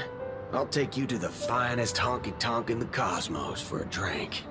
I'll take you to the finest honky-tonk in the cosmos for a drink.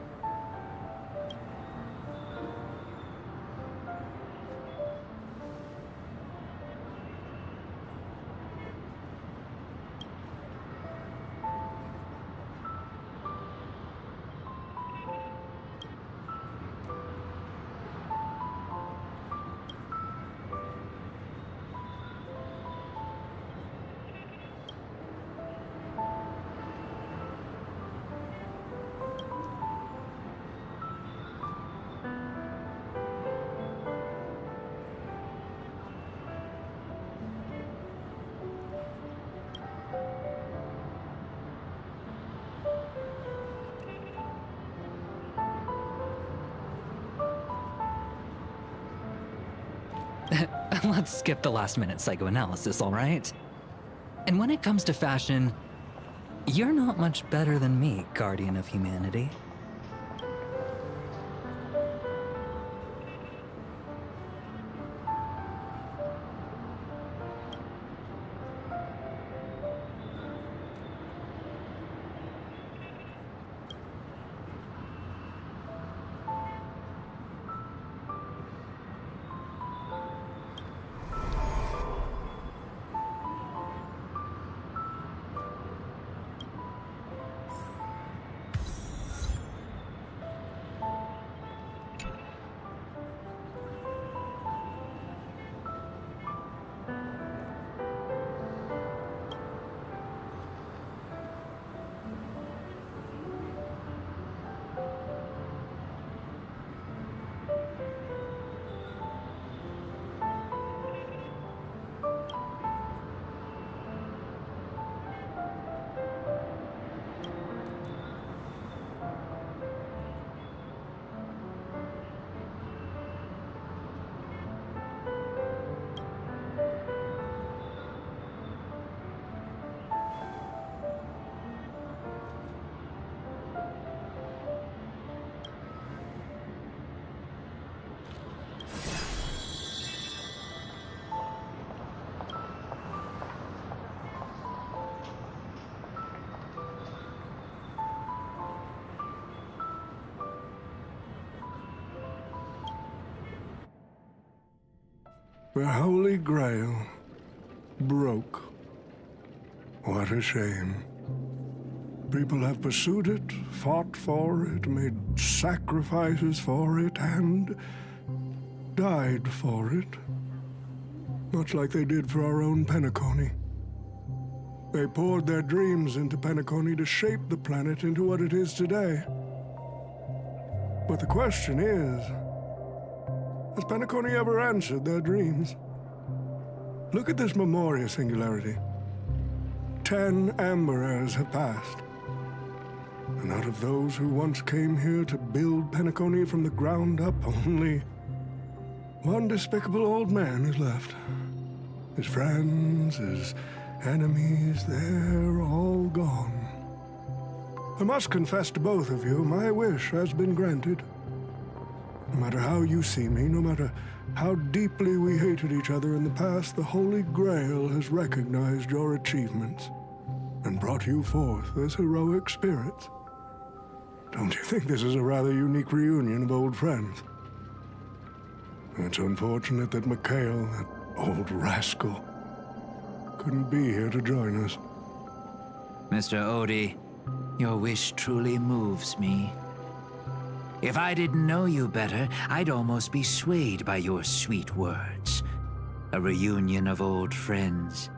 Let's skip the last-minute psychoanalysis, all right? And when it comes to fashion, you're not much better than me, Guardian of Humanity. The Holy Grail broke. What a shame. People have pursued it, fought for it, made sacrifices for it, and died for it. Much like they did for our own Pentaconi. They poured their dreams into Pentaconi to shape the planet into what it is today. But the question is, has Pentaconi ever answered their dreams? Look at this Memoria singularity. 10 Amber Heirs have passed. And out of those who once came here to build Pentaconi from the ground up, only one despicable old man is left. His friends, his enemies, they're all gone. I must confess to both of you, my wish has been granted. No matter how you see me, no matter how deeply we hated each other in the past, the Holy Grail has recognized your achievements and brought you forth as heroic spirits. Don't you think this is a rather unique reunion of old friends? It's unfortunate that Mikhail, that old rascal, couldn't be here to join us. Mr. Odie, your wish truly moves me. If I didn't know you better, I'd almost be swayed by your sweet words. A reunion of old friends.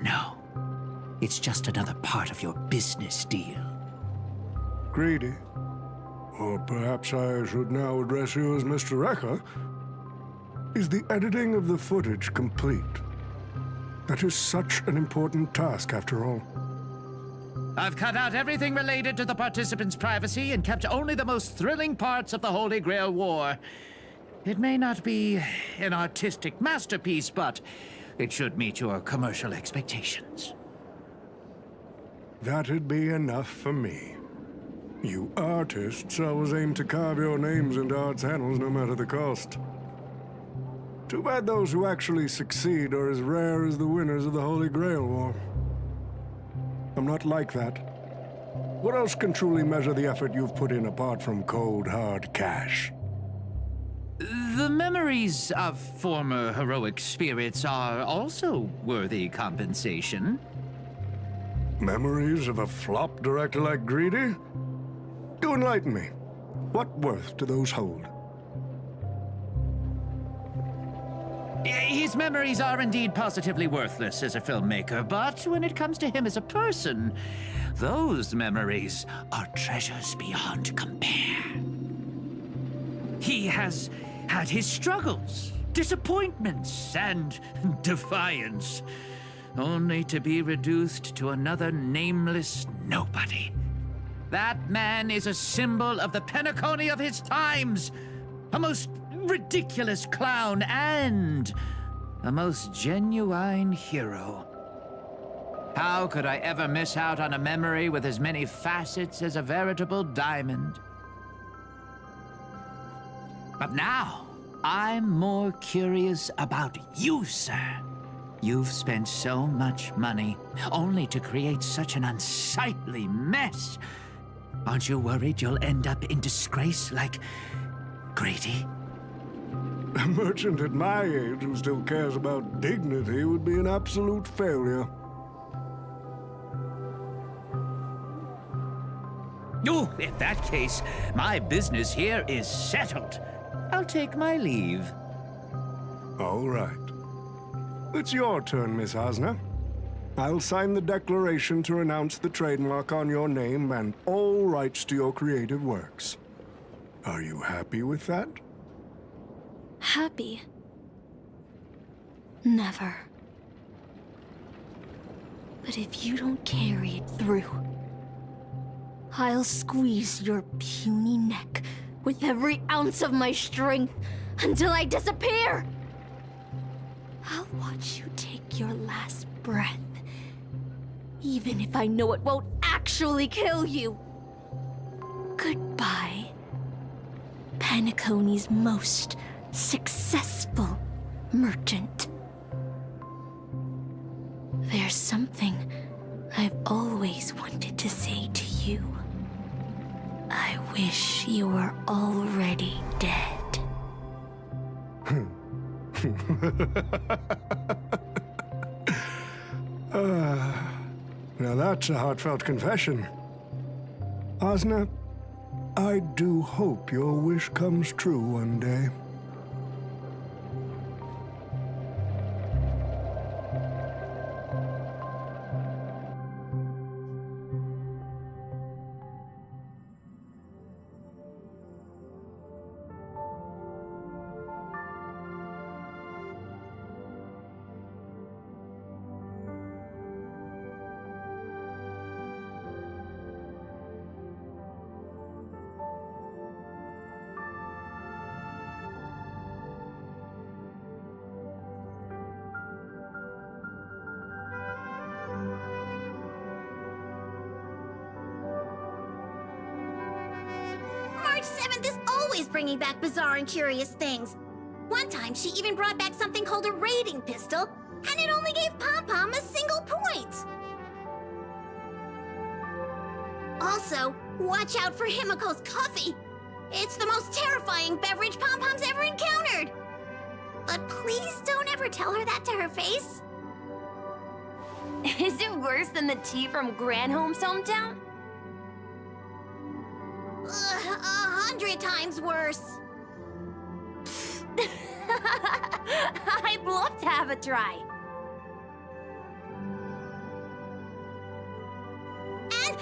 No, it's just another part of your business deal. Greedy. Or perhaps I should now address you as Mr. Rekka. Is the editing of the footage complete? That is such an important task, after all. I've cut out everything related to the participants' privacy and kept only the most thrilling parts of the Holy Grail War. It may not be an artistic masterpiece, but it should meet your commercial expectations. That'd be enough for me. You artists always aim to carve your names into art's annals no matter the cost. Too bad those who actually succeed are as rare as the winners of the Holy Grail War. I'm not like that. What else can truly measure the effort you've put in apart from cold, hard cash? The memories of former heroic spirits are also worthy compensation. Memories of a flop director like Greedy? Do enlighten me. What worth do those hold? His memories are indeed positively worthless as a filmmaker, but when it comes to him as a person, those memories are treasures beyond compare. He has had his struggles, disappointments, and defiance, only to be reduced to another nameless nobody. That man is a symbol of the Penacony of his times, a most ridiculous clown and a most genuine hero. How could I ever miss out on a memory with as many facets as a veritable diamond? But now, I'm more curious about you, sir. You've spent so much money, only to create such an unsightly mess. Aren't you worried you'll end up in disgrace like Grady? A merchant at my age who still cares about dignity would be an absolute failure. Oh, in that case, my business here is settled. I'll take my leave. All right. It's your turn, Miss Osner. I'll sign the declaration to renounce the trademark on your name and all rights to your creative works. Are you happy with that? Happy? Never. But if you don't carry it through, I'll squeeze your puny neck with every ounce of my strength until I disappear! I'll watch you take your last breath, even if I know it won't actually kill you. Goodbye, Penacony's most successful merchant. There's something I've always wanted to say to you. I wish you were already dead. Now that's a heartfelt confession. Osner, I do hope your wish comes true one day. March 7th is always bringing back bizarre and curious things. One time, she even brought back something called a raiding pistol, and it only gave Pom-Pom a single point. Also, watch out for Himiko's coffee. It's the most terrifying beverage Pom-Pom's ever encountered. But please don't ever tell her that to her face. Is it worse than the tea from Granholm's hometown? 100 times worse. I'd love to have a try. And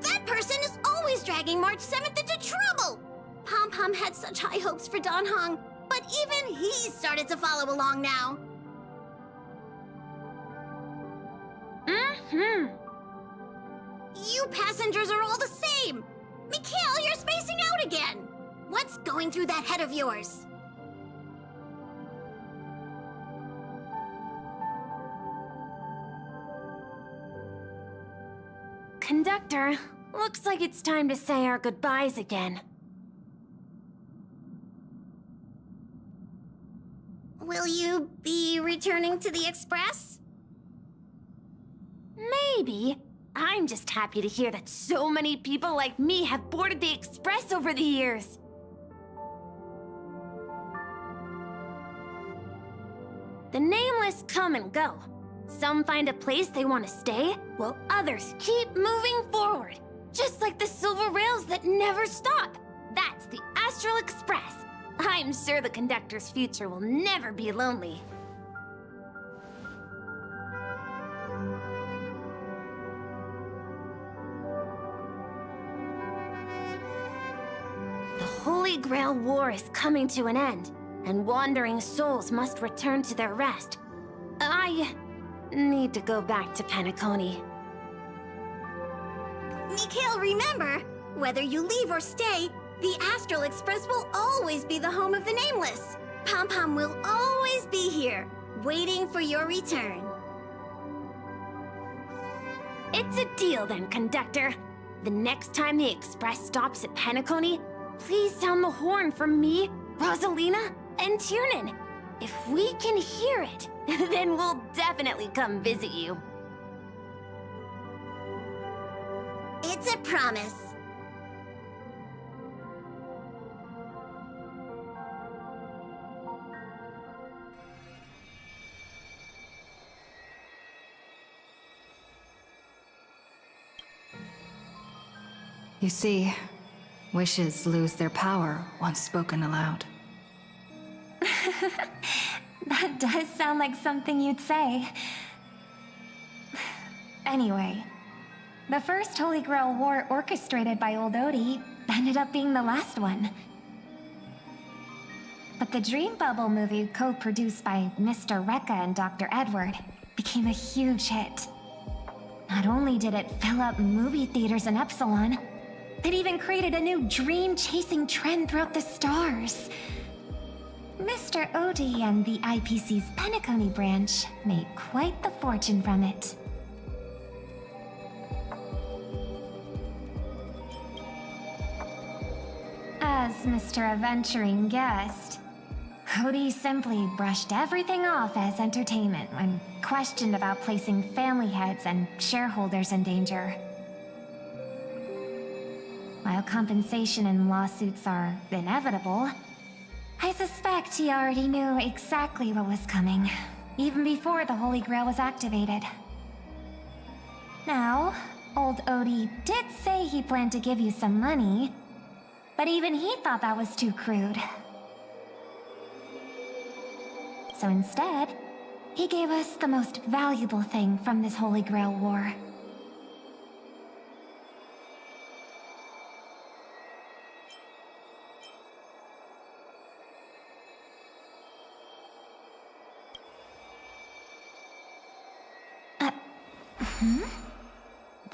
that person is always dragging March 7th into trouble. Pom-Pom had such high hopes for Dan Heng, but even he started to follow along now. You passengers are all the same! Mikhail, you're spacing out again! What's going through that head of yours? Conductor, looks like it's time to say our goodbyes again. Will you be returning to the Express? Maybe. I'm just happy to hear that so many people like me have boarded the Express over the years. The nameless come and go. Some find a place they want to stay, while others keep moving forward. Just like the silver rails that never stop. That's the Astral Express. I'm sure the conductor's future will never be lonely. The Holy Grail War is coming to an end, and wandering souls must return to their rest. I need to go back to Penacony. Mikhail, remember, whether you leave or stay, the Astral Express will always be the home of the Nameless. Pom-Pom will always be here, waiting for your return. It's a deal then, Conductor. The next time the Express stops at Penacony, please sound the horn for me, Rosalina, and Tiernan. If we can hear it, then we'll definitely come visit you. It's a promise. You see, wishes lose their power once spoken aloud. That does sound like something you'd say. Anyway, the first Holy Grail War orchestrated by Old Odie ended up being the last one. But the Dream Bubble movie, co-produced by Mr. Rekka and Dr. Edward, became a huge hit. Not only did it fill up movie theaters in Epsilon, it even created a new dream-chasing trend throughout the stars. Mr. Odie and the IPC's Penacony branch made quite the fortune from it. As Mr. Adventuring guest, Odie simply brushed everything off as entertainment when questioned about placing family heads and shareholders in danger. While compensation and lawsuits are inevitable, I suspect he already knew exactly what was coming, even before the Holy Grail was activated. Now, old Odie did say he planned to give you some money, but even he thought that was too crude. So instead, he gave us the most valuable thing from this Holy Grail War.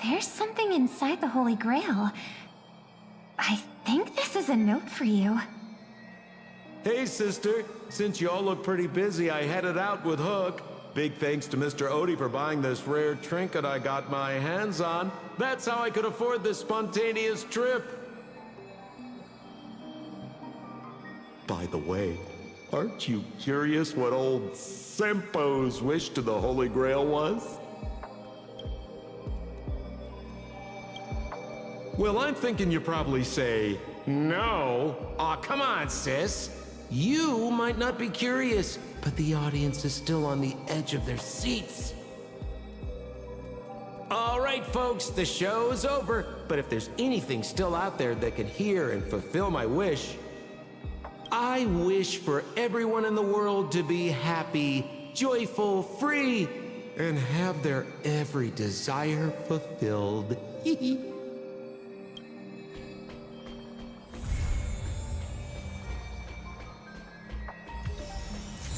There's something inside the Holy Grail. I think this is a note for you. Hey, sister. Since you all look pretty busy, I headed out with Hook. Big thanks to Mr. Odie for buying this rare trinket I got my hands on. That's how I could afford this spontaneous trip. By the way, aren't you curious what old Sempo's wish to the Holy Grail was? Well, I'm thinking you probably say, no. Aw, come on, sis. You might not be curious, but the audience is still on the edge of their seats. All right, folks, the show's over. But if there's anything still out there that can hear and fulfill my wish, I wish for everyone in the world to be happy, joyful, free, and have their every desire fulfilled. Hee hee.